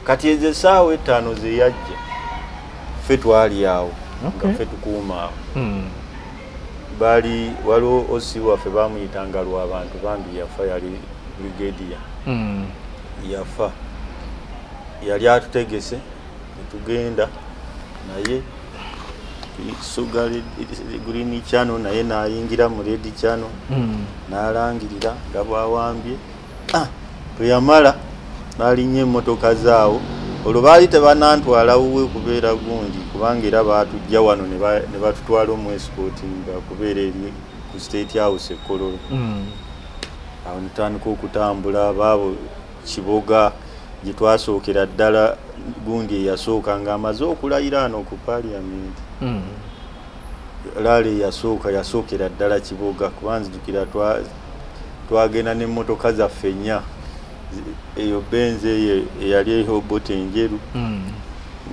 kati ezo essaawa 5 ze yajja ffe twali awo nga ffe tukuuma awo baali waliwo osi waffe bamuyitanga lw'abantu bambi yafa yali brigadier yafa yali atutegese netugenda naye suga Green Channel naye nayingira mu Red Channel nalangirira nga bwawambye tuyamala nalinye emmotoka zaawo olwo baali tebanantwala wuwe kubeera gundi kubanga era baatujja wano ne batutwala omu escortinga kubeera eri ku State House Kololo awo netandika okutambula baabo Kiboga gye twasookera ddala gundi eyasooka ng'amaze okulayira ano ku Parliament laale yasookera ddala Kiboga kubanzijukira twagenda n'emmotoka zaffe 4 eyo Benz eyali ehobote enjeru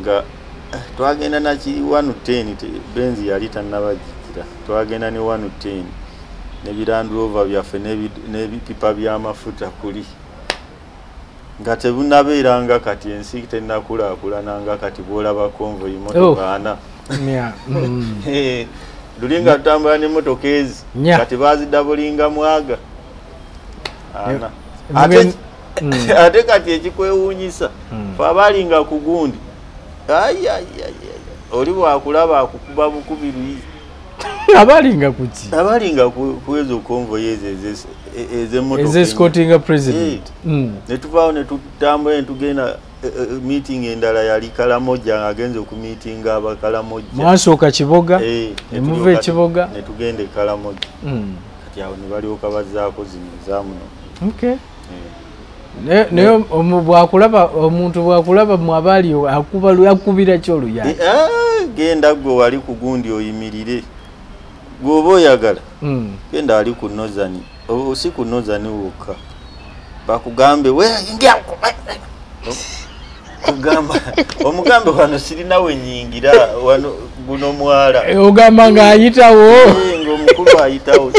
nga twagenda naki 110 Benz yali tannaba twaddukira twagenda ne 110 nebirandulova byaffe n'ebipipa by'amafuta kuli nga tebunabeeranga kati ensi tennakulaakulananga kati bw'olaba konvoyi motoka ana lulinga tutambula n'emmotoka ezi kati bazidabulinga mwaga ana ate kati ekikwewuunyisa fe abalinga ku gundi oli bwakulaba akukuba bukubiru abalinga kuki abalinga kuezo konvoyi ez'emmotoka ez'escortinga president netuvaawo netutambula netugenda meeting endala yali Kalamoja agenze ku meeting abakalamoja mwasooka Kiboga emuva ekiboga netugenda Kalamoja kati awo ne balyoka bazzaako zino ezaamuno okay naye omuntu bwakulaba mwabali akubira kyoluyani genda gwe wali ku gundi oyimirire gwoba oyagala genda ali ku nozani si ku nozani wokka bakugambe weyingira kugamba omugambe wano sirina wenyingira wano guno mwala ogamba ng'ayitawo ng'omukulu ayitawo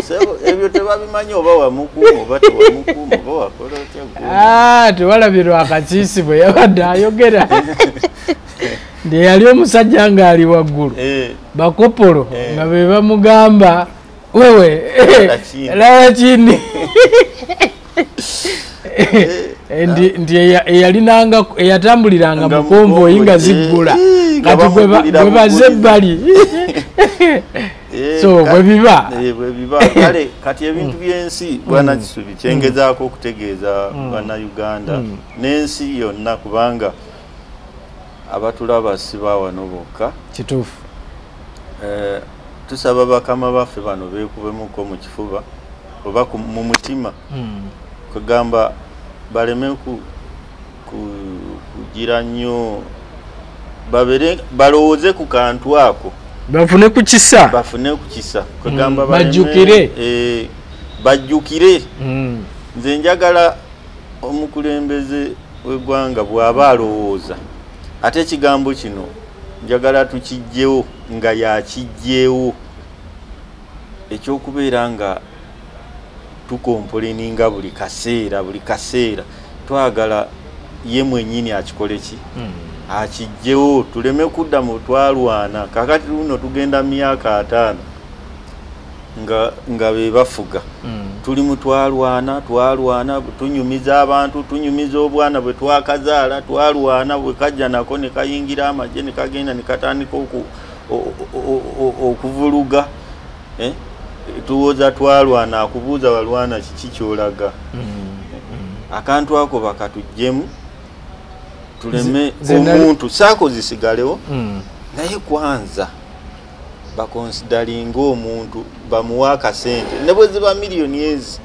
ebyo tebabimanyi oba wamukuuma oba tewamukuuma oba wakola otya tewalabirwa akakiisi bwe yabadde ayogera nde yali omusajja ng'ali waggulu bakopolo nga be bamugamba wewe laba kindi ndi eyalinanga eyatambuliranga mu konvoyi nga ziggula kati bwe baze ebbali so bwe biba kale kati ebintu by'ensi bwana Kisubi kyengezaako okutegeeza bannayuganda n'ensi yonna kubanga abatulaba si bawano bokka kituufu tusaba bakama baffe bano beekubemuko mu kifuba oba mu mutima kugamba baleme kugira nnyo balowooze ku kantu ako bafune ku kisa kugamba bajjukire nze njagala omukulembeze w'eggwanga bw'aba alowooza ate ekigambo kino njagala tukijjewo nga yakijjeewo ekyokubeera nga tukompoleninga buli kaseera twagala ye mwennyini akikole ki akijjewo tuleme kudda mu twalwana kakati luno tugenda myaka 5 nga be bafuga tuli mu twalwana tunyumiza abantu tunyumiza obwana bwe twakazaala twalwana bwe kajja nako ne kayingira amagye ne kagenda ne katandika okuvuluga tuwoza twalwana akubuuza walwana kiki kyolaga akantu ako bakatujjemu tuleme omuntu saako zisigalewo naye kwanza bakonsidalinga omuntu bamuwa akasente ne bwe ziba miliyoni ezi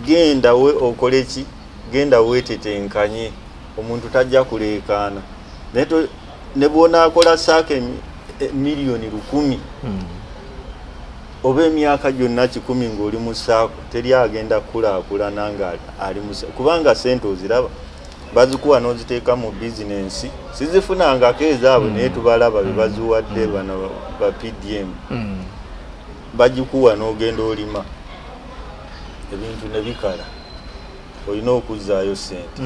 genda we okole ki genda weetetenkanye omuntu tajja kuleekaana ne bw'onaakola saako miliyoni 1000 oba emyaka gyonna 10 ng'oli mu saako teri agenda kulaakulana nga ali mu kubanga sente oziraba bazikuwa n'oziteeka mu bizinensi sizifunangako ezaabwe naye tubalaba be baziwadde bano ba PDM bagikuwa n'ogenda olima ebintu ne bikala olina okuzzaayo sente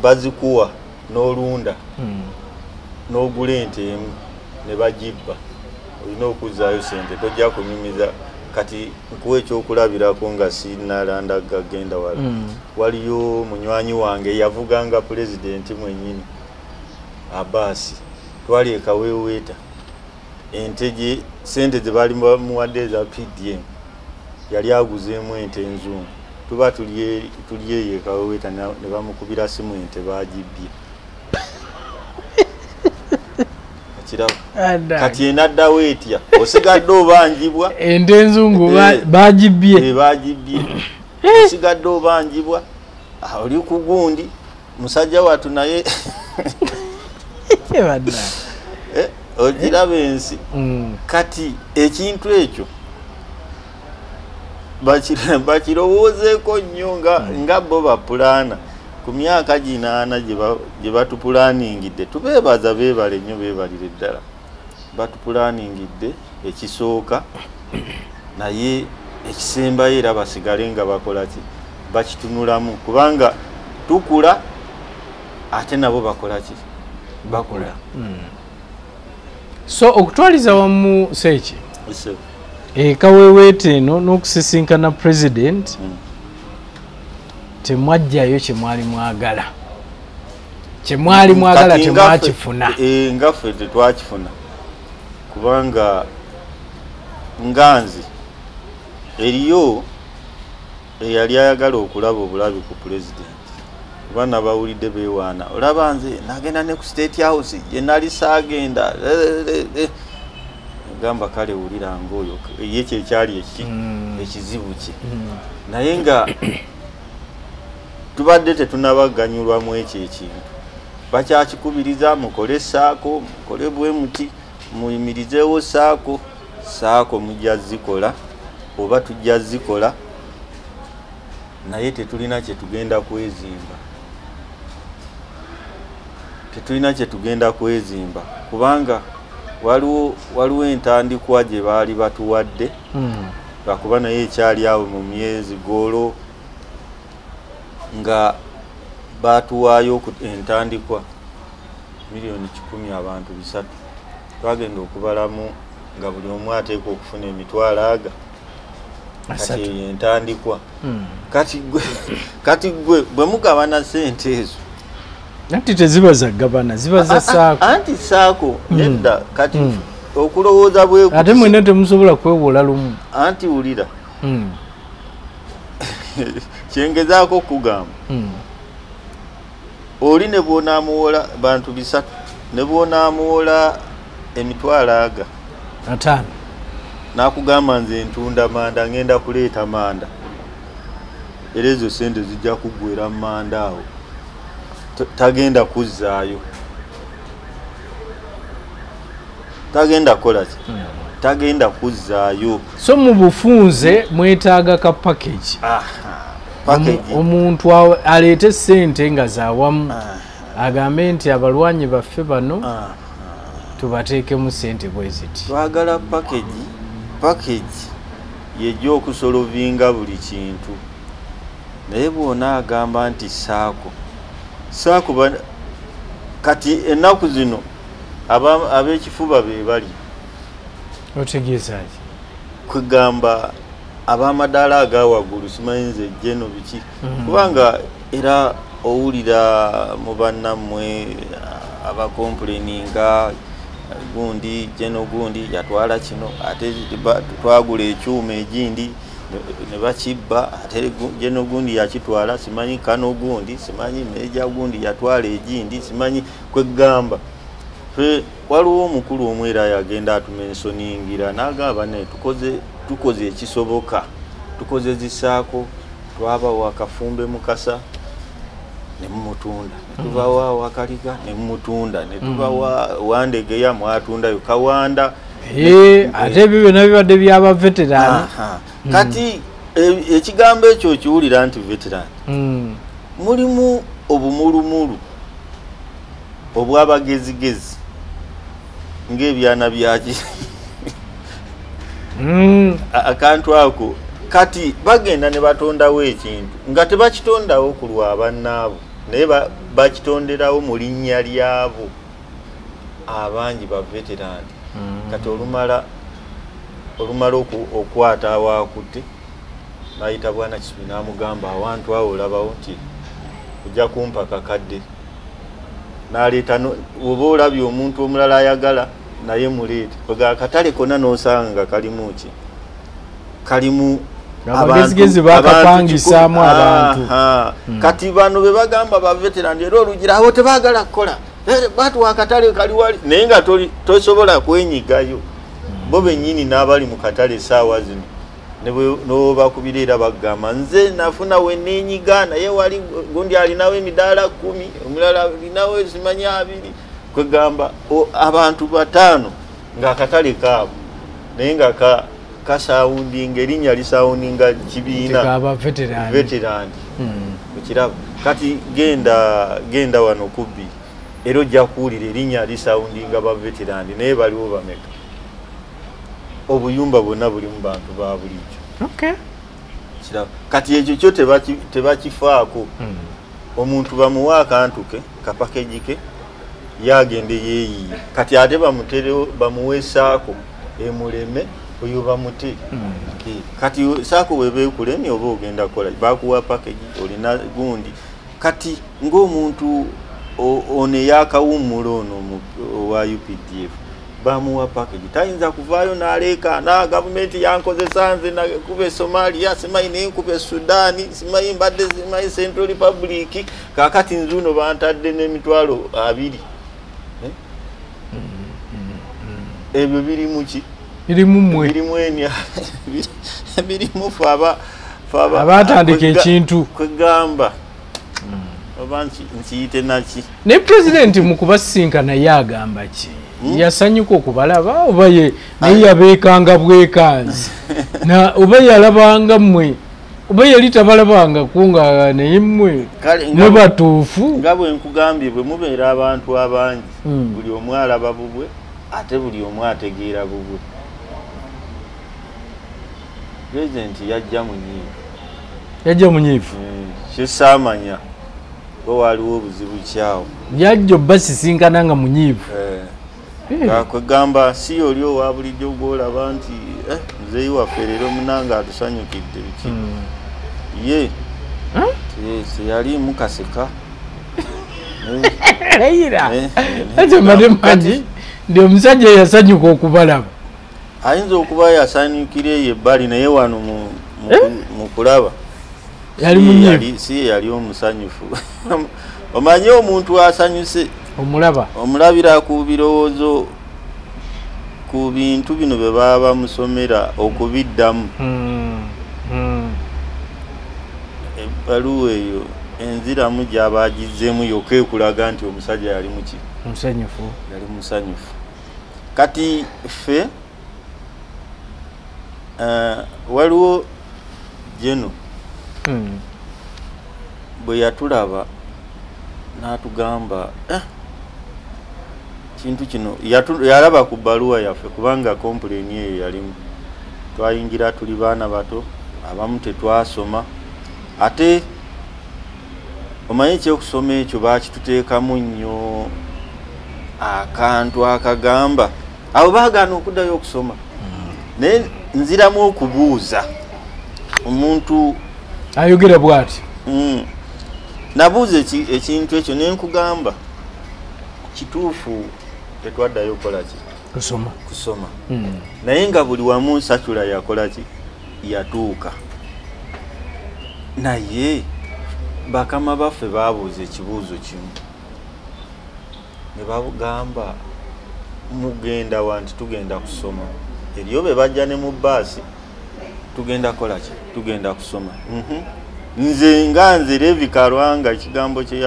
bazikuwa n'olunda n'ogula ente emu ne bagibba olina okuzzaayo sente tojja kunyumiza kati nkuwa ekyokulabirako nga sinalanda gagenda wala waliyo munywanyi wange yavuganga pulezidenti mwennyini Abbas twali ekaweweeta ente gye sente ze bali bamuwadde eza PDM yali aguzeemu ente enzungu tuba tulyeyo ekaweweeta ne bamukubira simu ente bagibbye kati enaddawo etya osigadde obanjibwa ente enzungu bagibbye osigadde obanjibwa oli ku gundi musajja watu naye ogiraba ensi kati ekintu ekyo bakirowoozeeko nnyo nga bo bapulaana ku myaka ginaana gye batupulaaningidde tubeebaza beebale nnyo beebalire ddala batuplaningidde ekisooka naye ekisembayo era basigale nga bakola ki bakitunulamu kubanga tukula ate nabo bakola ki bakula. So okutwaliza wamu Seeki kaweweete eno n'okusisinkana president temwajjayo kyemwali mwagala temwakifuna ngaffe tetwakifuna kubanga nganzi eriyo eyali ayagala okulaba obulabi ku president bana bawulidde beewaana olaba nze nagenda ne ku state house ye nali saagenda gamba kale wulira ng'oyo ye kyekyali ekizibu kye naye nga tubadde tetunabaganyulwamu ekyo ekintu bakyakikubiriza mukole saako mukole bwe muti muyimirizeewo saako mujja zikola oba tujja zikola naye tetulina kyetugenda kwezimba kubanga waliwo entandikwa gye baali batuwadde lwakuba naye ekyali awo mu myezi golo nga batuwaayo entandikwa miliyoni 10 abantu 3 twagenda okubalamu nga buli omu ateeka okufuna emitwalo aga kati entandikwa kati gwe bwe mugabana sente ezo anti teziba za gabana ziba za saako anti saako nedda kati okulowooza bwe ate mwena temusobola kwewola lumu anti wulira kyengezaako kugamba oli ne bw'onaamuwola bantu 3 ne bw'onaamuwola emitwalo aga 5 nakugamba nze ntunda manda ngenda kuleeta manda era ezo sente zijja kuggwera mu manda awo tagenda kuzzaayo tagenda kola ki tagenda kuzzaayo so mu bufunze mwetaaga ka package omuntu aleete sente nga zaawamu agambe nti abalwanyi baffe bano tubateekemu sente bwe ziti twagala package yejja okusolovinga buli kintu naye bwona agamba nti saako kati ennaku zino ab'ekifuba be bali otegeezaki kwegamba ab'amadaala agawaggulu simanyize jeno biki kubanga era owulira mu bannammwe abakomplaininga gundi jeno gundi yatwala kino ate twagula ekyuma egindi ne bakibba ate jeno gundi yakitwala simanyi kano gundi simanyi meja gundi yatwala egindi simanyi kwegamba waliwo omukulu omwe era yagenda atumensoningira n'agamba ne tukoze ekisoboka tukoze zisaako twabawo akafumbe mukasa ne mumutunda netubawa wakaliga ne mumutunda netubawa wandegeya mwatundayo kawanda ate ebyo byonna bibadde byaba veterani kati ekigambo ekyo kiwulira nti veterani mulimu obumulumulu obw'abagezigezi ng'ebyana byaki akantu ako kati bagenda ne batondawo ekintu nga tebakitondawo ku lwa bannaabo naye bakitonderawo mu linnya lyabo abangi ba veterani kati olumala okwata awaakutte n'ayita bwana Kisubi n'amugamba awantu awo olabawo nti ojja kumpa kakadde n'aleeta oba olabye omuntu omulala ayagala naye muleete kwega akatale konna n'osanga kalimu ki kalimu abagezigezi bakapangisaamu abantu kati bano be bagamba ba veterani era olugira abo tebaagala kukola batuwa akatale kali wali naye nga tosobola kwenyigayo bo bennyini n'abali mu katale essaawa zino n'obakubira era bagamba nze nafuna we neenyiga naye wali gundi alinawo emidaala 10 omulala alinawo simanyi 2 kwegamba abantu 5 ng'akatale kaabo naye nga kasawundinga erinnya lisawundinga kibiina veterani ukiraba kati genda wano kubbi era ojja kuwulira erinnya lisoundinga ba veterani naye baliwo bameka obuyumba bwonna buli mu bantu ba bulijjo kati ekyo kyo tebakifaako omuntu bamuwa akantu ke kapakeji ke yagende yeeyiye kati ate bamuweesaako emuleme oyo bamute kati saako webeekulemye oba ogenda kola bakuwa pakeji olina gundi kati ng'omuntu ono eyakawummula ono owa UPDF bamuwa pakeji tayinza kuvaayo n'aleekaana gavumenti yankozesa nze kuba Somalia simanyi nenkuba Sudaani simanyi mbadde simanyi Central Republic kaakati nzuno bantadde n'emitwalo 2 ebyo birimu ki birimu enya birimu faba abatandika ekintu kwegamba oba nkiyite naki ne president mu kubasinkana yagamba ki yasanyuka okubalaba oba naye yabeekanga bwekanzi oba yalabanga mmwe oba yali tabalabanga kunga naye mmwe ne batuufu nga bwe nkugambye bwe mubeera abantu abangi buli omu alaba bubwe ate buli omu ategeera bubwe president yajja munyiivu kyesaamanya waliwo obuzibu kyawo yajja obbasisinkana nga munyiivu kwegamba si oli owa bulijjo gwolaba nti muzeeyi waffe leero munanga atusanyukidde biki ye teyali mukaseka ekyomademanyi ndi omusajja yasanyuka okubalaba ayinza okuba yasanyukira eyo ebbali naye wano mu kulaba yali munyiivu si yali omusanyufu omanyi omuntu asanyuse omulabira ku birowoozo ku bintu bino bye baba bamusomera okubiddamu ebbaluwa eyo enziramu gy'abagizzeemu yokka ekulaga nti omusajja yali muki yali musanyufu kati ffe waliwo jeno bwe yatulaba n'atugamba kintu kino yalaba ku bbaluwa yaffe kubanga complain eyo yalimu twayingira tuli baana bato abamu tetwasoma ate omanyi ekyokusoma ekyo bakituteekamu nnyo akantu akagamba abo baagaana okuddayo okusoma naye nziramu okubuuza omuntu ayogera bw'ati nabuuza ekintu ekyo ne nkugamba kituufu tetwaddayo kola ki kusoma naye nga buli wamu Nsatula yakola ki yatuuka naye bakama baffe babuuza ekibuuzo kimu ne bagamba mugenda wanti tugenda kusoma eriyo be bajja ne mu bbaasi tugenda kola ki tugenda kusoma nze nga nze Levi Kalwanga ekigambo kye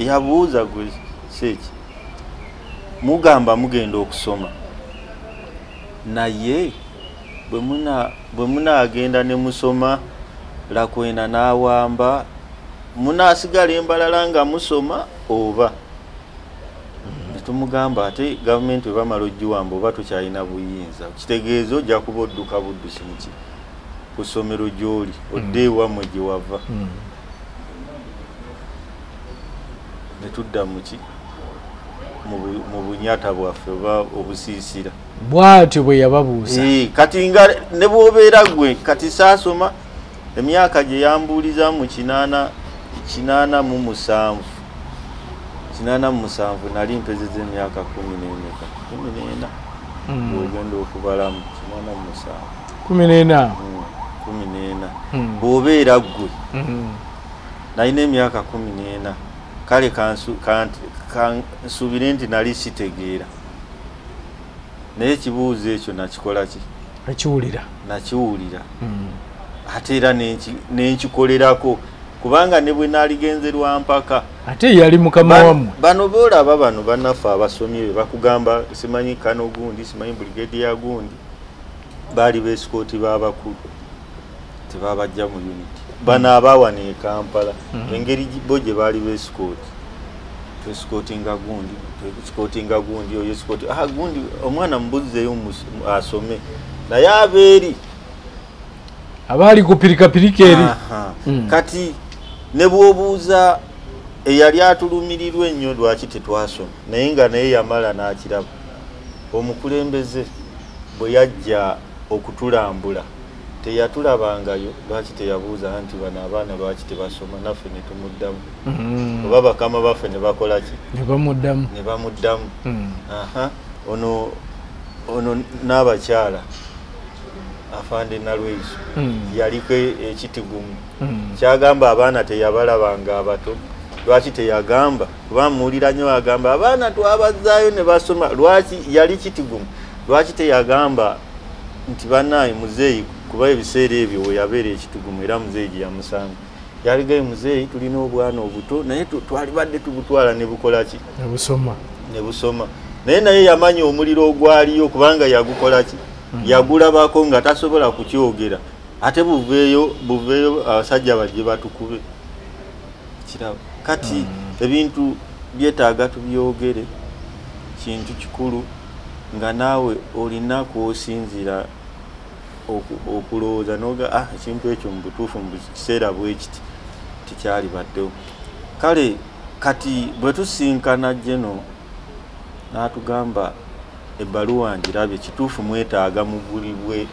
yabuuza gwe seki mugamba mugenda okusoma naye bwe munaagenda ne musoma Lakwena n'awamba munaasigala embalala nga musoma oba tumugamba ate gavumenti bwe bamala ogiwamba oba tukyalina buyinza kitegeeza ojja kuba odduka buddusi muki ku ssomero gy'oli odde ewammwe gye wava ne tudda muki mu bunyata bwaffe oba obusiisira bw'atyo bwe yababuuza kati nga ne bw'obeera gwe kati saasoma emyaka gye yambuuliza mu 87 nali mpezeza emyaka 14 bw'ogenda okubalamu 14 bw'obeera ggwe nalina emyaka 14 kale kansuubire nti nali sitegeera naye ekibuuzo ekyo nakikola ki nakiwulira ate era nenkikolerako kubanga ne bwe naligenze Lwampaka ate yali mukama wammwe bano boolaba bano bannaffe abasomye be bakugamba simanyi Kano gundi simanyi Brigadier gundi baali beesikooti b'abakulu tebabajja mu unity bano abaawana e Kampala engeri bo gye baali beesikooti escortinga gundi oyo escort gundi omwana mbuzeyo asome naye abeeri abali kupirika pirikeri kati ne bwobuuza eyali atulumirirwa ennyo lwaki tetwasoma naye nga naye yamala n'akiraba omukulembeze bwe yajja okutulambula teyatulabangayo lwaki teyabuuza nti bano abaana lwaki tebasoma naffe ne tumuddamu oba bakama baffe ne bakola ki ne bamuddamu ono n'abakyala afande Nalweyiso yaliko ekitigumu kyagamba abaana teyabalabanga abato lwaki teyagamba kuba muwulira nnyo agamba abaana twabazaayo ne basoma lwaki yali kitigumu lwaki teyagamba nti bannaye muzeeyi kuba ebiseera ebyo we yabeera ekitugumu era muzeeyi gye yamusanga yaligayo muzeeyi tulina obwana obuto naye twali badde tubutwala ne bukola ki ne busoma naye yamanya omuliro ogwaliyo kubanga yagukola ki yagulabako nga tasobola kukyogera ate buveeyo abasajja bajje batukube kirabo kati ebintu byetaaga tubyogere kintu kikulu nga naawe olina kwosinzira okulowooza noga ekintu ekyo mu butuufu mu kiseera bwe kiti tikyali baddewo kale kati bwe tusinkana jeno n'atugamba ebbaluwa ngirabye kituufu mwetaaga mugulibwe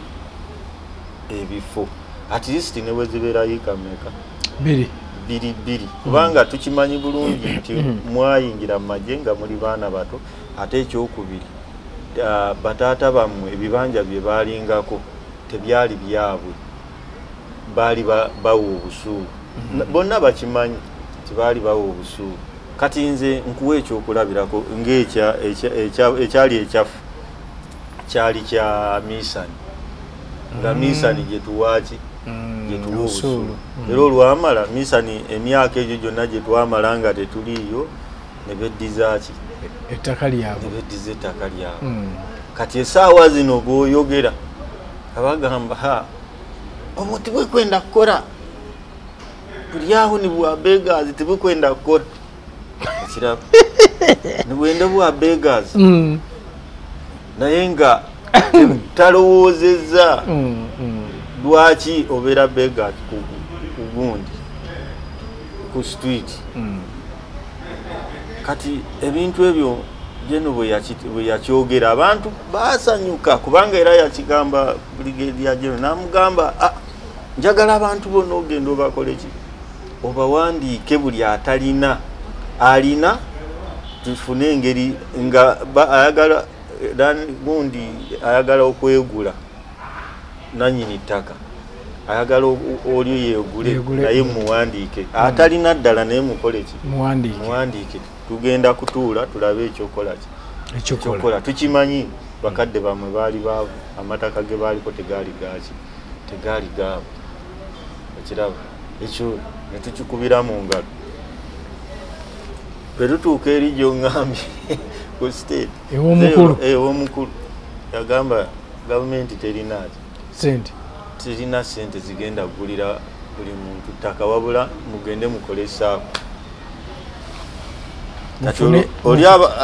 ebifo at least ne bwe zibeera yikameka bbiri kubanga tukimanyi bulungi nti mwayingira mu magye nga muli baana bato ate ekyokubiri bataata bammwe ebibanja bye baalingako tebyali byabwe baali bawa obusuulu bonna bakimanyi nti baali bawa obusuulu kati nze nkuwa ekyokulabirako ekyali ekyafu kyali kya misani nga misani gyetuwaaki gyetuwa obusuulu era olwamala misani emyaka egyo gyonna gyetwamala nga tetuliiyo ne beddizaaki ettaka lyabwe nebeddiza ettaka lyabwe kati essaawa zino bw'oyogera abagamba omuntu tibwekwenda kukola buli awo ni bwa beggars tibwekwenda kukola ekirabo nibwenda bwa beggars naye nga talowoozezza lwaki obeera beggars ku gundi ku street kati ebintu ebyo jeno bwe yakyogera abantu basanyuka kubanga era yakigamba Brigadier General namugamba njagala abantu bonna ogenda obakole ki obawandiike buli atalina alina tufune engeri nga ayagala gundi ayagala okwegula nanyini ttaka ayagala olyo yeegule naye muwandiike atalina ddala naye mukole ki muwandiike tugenda kutuula tulabe ekyokola tukimanyi bakadde bamwe baali baavu amataka ge baaliko tegaali gaabo ekirabo ekyo ne tukikubira mu ngalo petutuuka eri gy'oŋŋambye ku state ew'omukulu yagamba gavumenti terina sente zigenda kugulira buli muntu ttaka wabula mugende mukole saako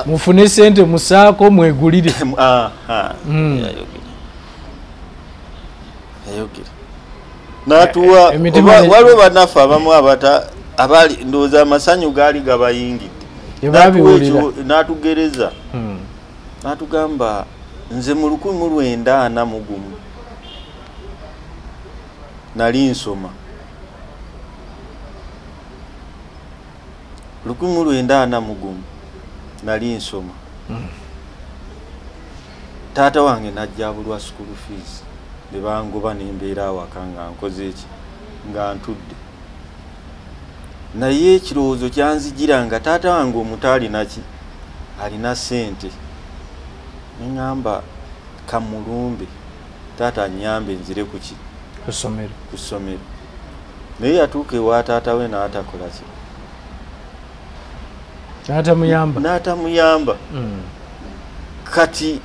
mufune sente musaako mwegulire yayogera natuwa waliwo bannaffe abamu abali ndowooza amasanyu gaali gabayingidde n'atugereza n'atugamba nze mu 1941 nali nsoma 1941 nali nsoma taata wange najja abulwa school fees ne bangoba nembeera awaka nga nkoze eki nga ntudde naye ekirowoozo kyanzijira nga taata wange omuto alinaki alina sente neŋŋamba kamulumbe taata anyambe nzire kuki ku ssomero naye yatuuka ewa taata we n'atakola ki n'atamuyamba kati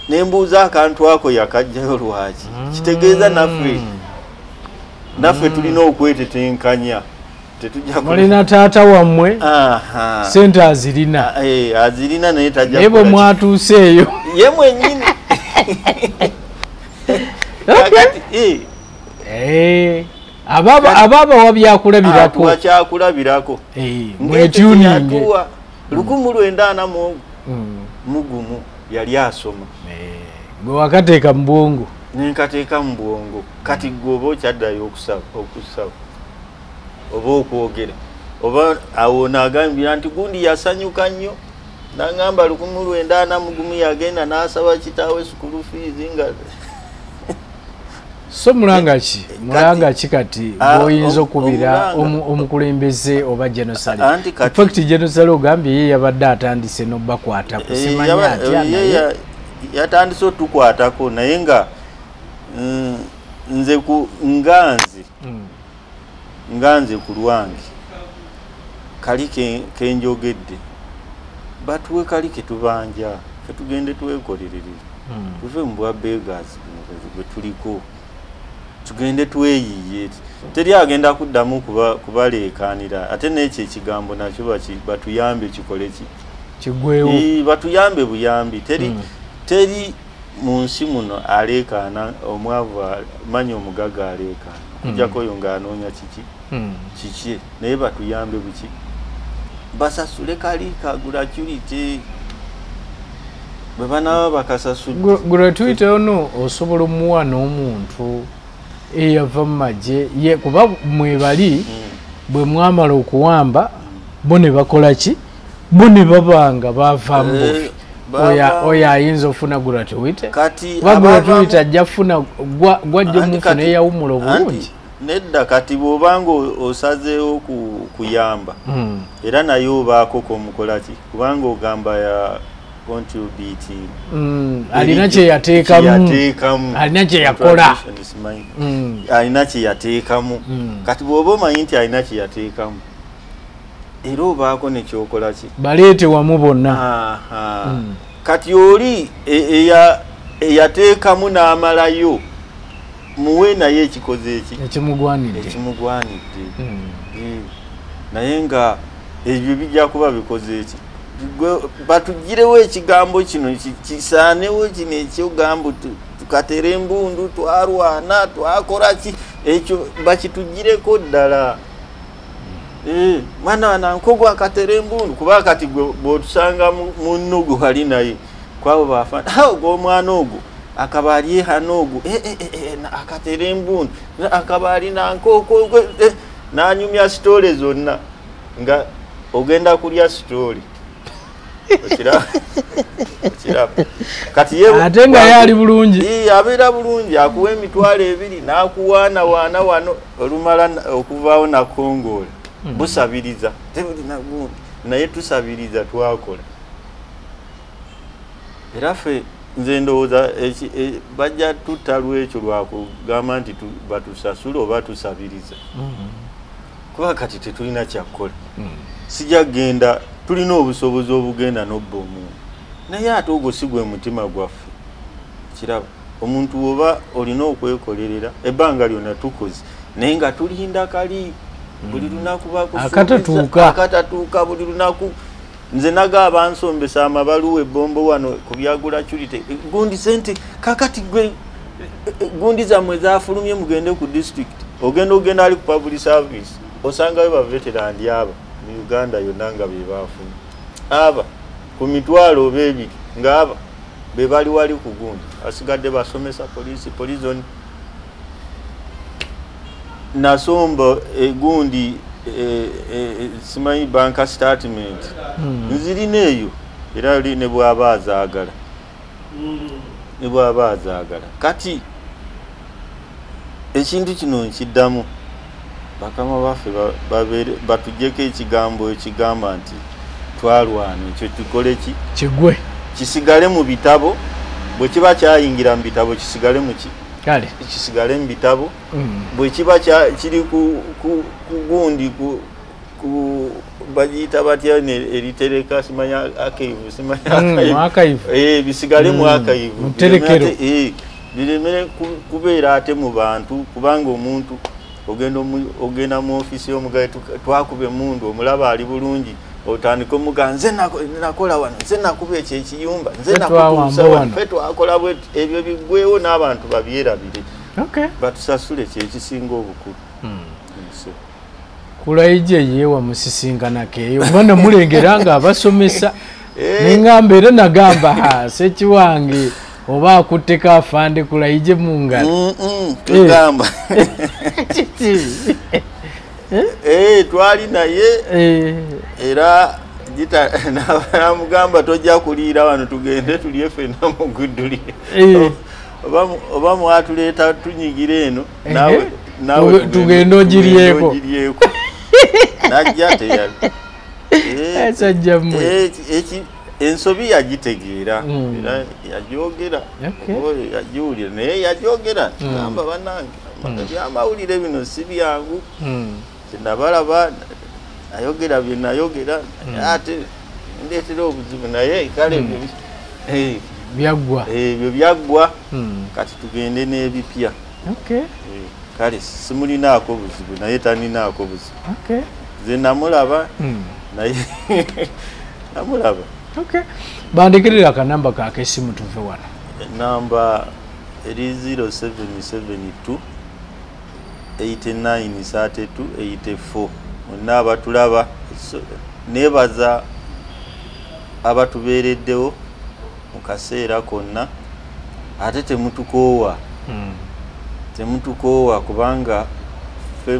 nembuuza akantu ako yakajjayo lwaki kitegeeza naffe tulina okwetetenkanya tetujja mulina taata wammwe sente azirina azirina naye tajja naye bwe mwatuuseeyo ye mwennyini ababawa byakulabirako wakyakulabirako mwetuninge 1940 mugumu yali asoma gwe wakateeka mu bwongo nenkateeka mu bwongo kati gwe oba okyaddayo okusaba oba okwogera oba awo naagambira nti gundi yasanyuka nnyo nagamba 1940 yagenda n'asaba kitaawe sukulu fees nga so mulanga ki kati bw'oyinza okubira omukulembeze oba genocide fact genocide ogambye ye yabadde atandise n'obakwatako simanya atya yatandise otukwatako naye nga nze nganze ku lwange kali kenjogedde batuwe kali ketubanja ketugende twekolerere tuve mu bwa beggars bwe tuliko tugende tweyiye teri agenda kuddamu kubaleekaanira ate n'ekyo ekigambo nakyo batuyambe kikole kigwewo batuyambe buyambi teri mu nsi muno aleekaana omwavu manya omugaga aleekaana kujjako oyo ng'anoonya kiki naye batuyambe buki basasule kali kagulacurity bwe banaba bakasasula gratuity ono osobola omuwa n'omuntu eyava mu magye ye kuba mwebali bwe mwamala okuwamba bo ne bakola ki bo ne babanga bavaamu bufi oyo ayinza ofuna gratuity kuba gratuity ajja funa gwajja omufuna eyawumula obulungi nedda kati bw'obanga osazeewo kuyamba era naye obaako komukolaki kubanga ogamba ya contributing alina kye yateekamu alina kye yakola alina kye yateekamu kati bw'oba omanyi nti alina kye yateekamu era obaako nekyokola ki baleete wamu bonna kati oli eyateekamu n'amalayo muwe naye ekikoze ekimugwanidde naye nga ebyo bijja kuba bikoze eki batugirewo ekigambo kino kisaanewo kino ekyogamba tukatere embundu twarwana twakola ki ekyo bakitugireko ddala mwana wanankogwa akatere embundu kuba kati bw'otusanga munno gwe wali naye kwabo bafana ogw'omwana ogwo akabaali hano ogwo akatere embundu akabaali nankoko nanyumya sitole zonna nga ogenda kulya sitole ate nga yali bulungi abeera bulungi akuwa emitwalo 2 n'akuwaana waana wano olumala okuvaawo nakongoola busabiriza tebulina gundi naye tusabiriza twakola era ffe nze ndowooza bajja tutta lwekyo lwakugamba nti batusasule oba tusabiriza kuba kati tetulina kyakukola sijja genda tulina obusobozi obugenda n'obba omuntu naye ate ogwo si gwe mutima gwaffe kiraba omuntu oba olina okwekolerera ebbanga lyonna tukoze naye nga tulinda kali buli lunaku akatatuuka buli lunaku nze nagaba nsombesa amabaluwa ebbombo wano ku byagula culite gundi sente kakati gwe gundi zammwe zafulumye mugende ku district ogenda ali ku public service osangayo baveterandi aba mu Uganda yonna nga be bafuna aba ku mitwalo oba ebiri ng'aba be bali wali ku gundi asigadde basomesa polizoni nasomba egundi simanyi banka statement nzirina eyo era ne bw'aba azaagala kati ekintu kino nkiddamu bakama baffe batuggyeko ekigambo ekigamba nti twalwana ekyo tukole ki kigwe kisigale mu bitabo bwe kiba kyayingira mu bitabo kisigale mu ki kale kisigale mu bitabo bwe kiba kiri ku gundi ku bagiyita batya eritereka simanya akaivu simanya akaivu bisigale mu akaivu muterekero biremere kubeera ate mu bantu kubanga omuntu ogenda mu ofisi y'omugabi twakube mundu omulaba ali bulungi otandika omuga nze nakola wano nze nakuba ekyo ekiyumba nze nakutuusa wano ffe twakola bwe ebyo biggwewo n'abantu babyerabire batusasule kyekisinga obukulu. Kulaije yeewa musisinkanako eyo oba namulengera nga abasomesa neŋŋamba era nagamba Ssekiwange oba akutteko afande Kulaije mu ngalo tugamba twali naye era namugamba tojja kuliira wano tugende tulye ffenna muguddulire oba mwatuleeta tunyigire eno nawe tugende ogiryeko najja teyali sajjammwe ensobi yagitegeera era yagyogera yagiwulira naye yagyogera gamba bannange ebyamawulire bino si byangu kyenabalaba nayogera bye nayogera ate ndeetera obuzibu naye kale ebyo byaggwa kati tugende n'ebipya kale simulinaako buzibu naye taninaako buzibu nze namulaba naye namulaba bandikirira akanamba kakesimu tuve wano. Namba eri 0772 89 84 mwenna abatulaba nebaza abatubeereddewo mu kaseera konna ate temutukoowa kubanga ffe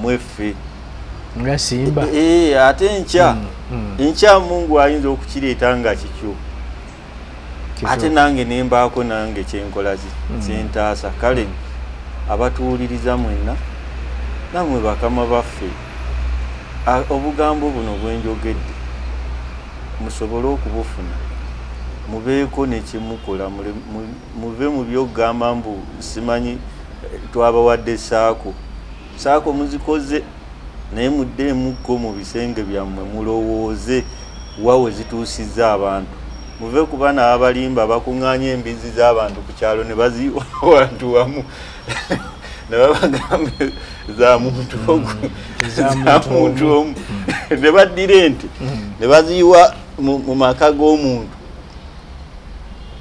mweffe nga Simba ate enkya Mungu ayinza okukireeta nga kikyo ate nange nembaako nange kyenkola kyentaasa kale abatuwuliriza mwenna namwe bakama baffe obugambo buno bwenjogedde musobole okubufuna mubeeko nekimukola muve mu byokugamba mbu simanyi twabawadde saako muzikoze naye muddeemukko mu bisenge byammwe mulowooze wawe zituusizza abantu muve ku bana abalimba bakuŋŋaanya embizi z'abantu ku kyalo ne baziwa abantu wamu ne babagamba za muntu omu ne baddira ente ne baziwa mu maka g'omuntu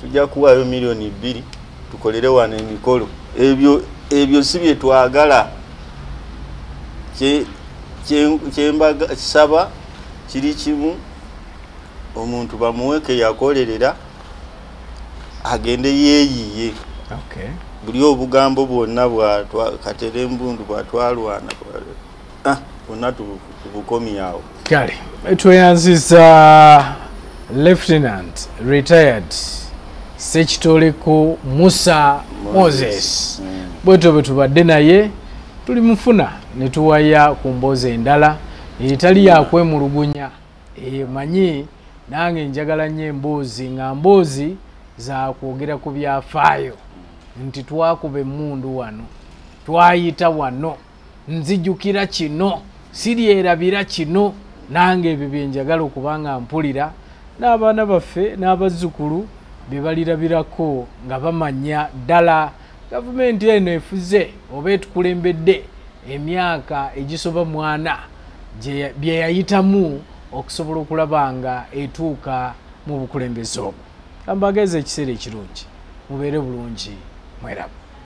tujja kuwaayo miliyoni 2 tukolere wano emikolo ebyo si bye twagala kyembagasaba kiri kimu omuntu bamuweke yakolerera agende yeeyiye buli obugambo bwonna katerembundu bwatwalwana bwonna tubukomyawo. Kale tweyanziza Lieutenant Retired Ssekitoleko Musa Moses bwetyo bwe tubadde naye tuli mufuna ne tuwaya ku mboozi endala etali yakwemulugunya manyi nange njagala nnyo emboozi nga mboozi za kwogera ku byafaayo nti twakuba emmundu wano twayita wano nzijukira kino siryerabira kino nange ebyo byenjagala okubanga mpulira n'abaana baffe n'abazzukulu bye balirabirako nga bamanya ddala gavumenti eno efuze oba etukulembedde emyaka egisoba 40 bye yayitamu okusobola okulaba nga etuuka mu bukulembeze obwo. Kambageze ekiseera ekirungi mubeere bulungi mweraba.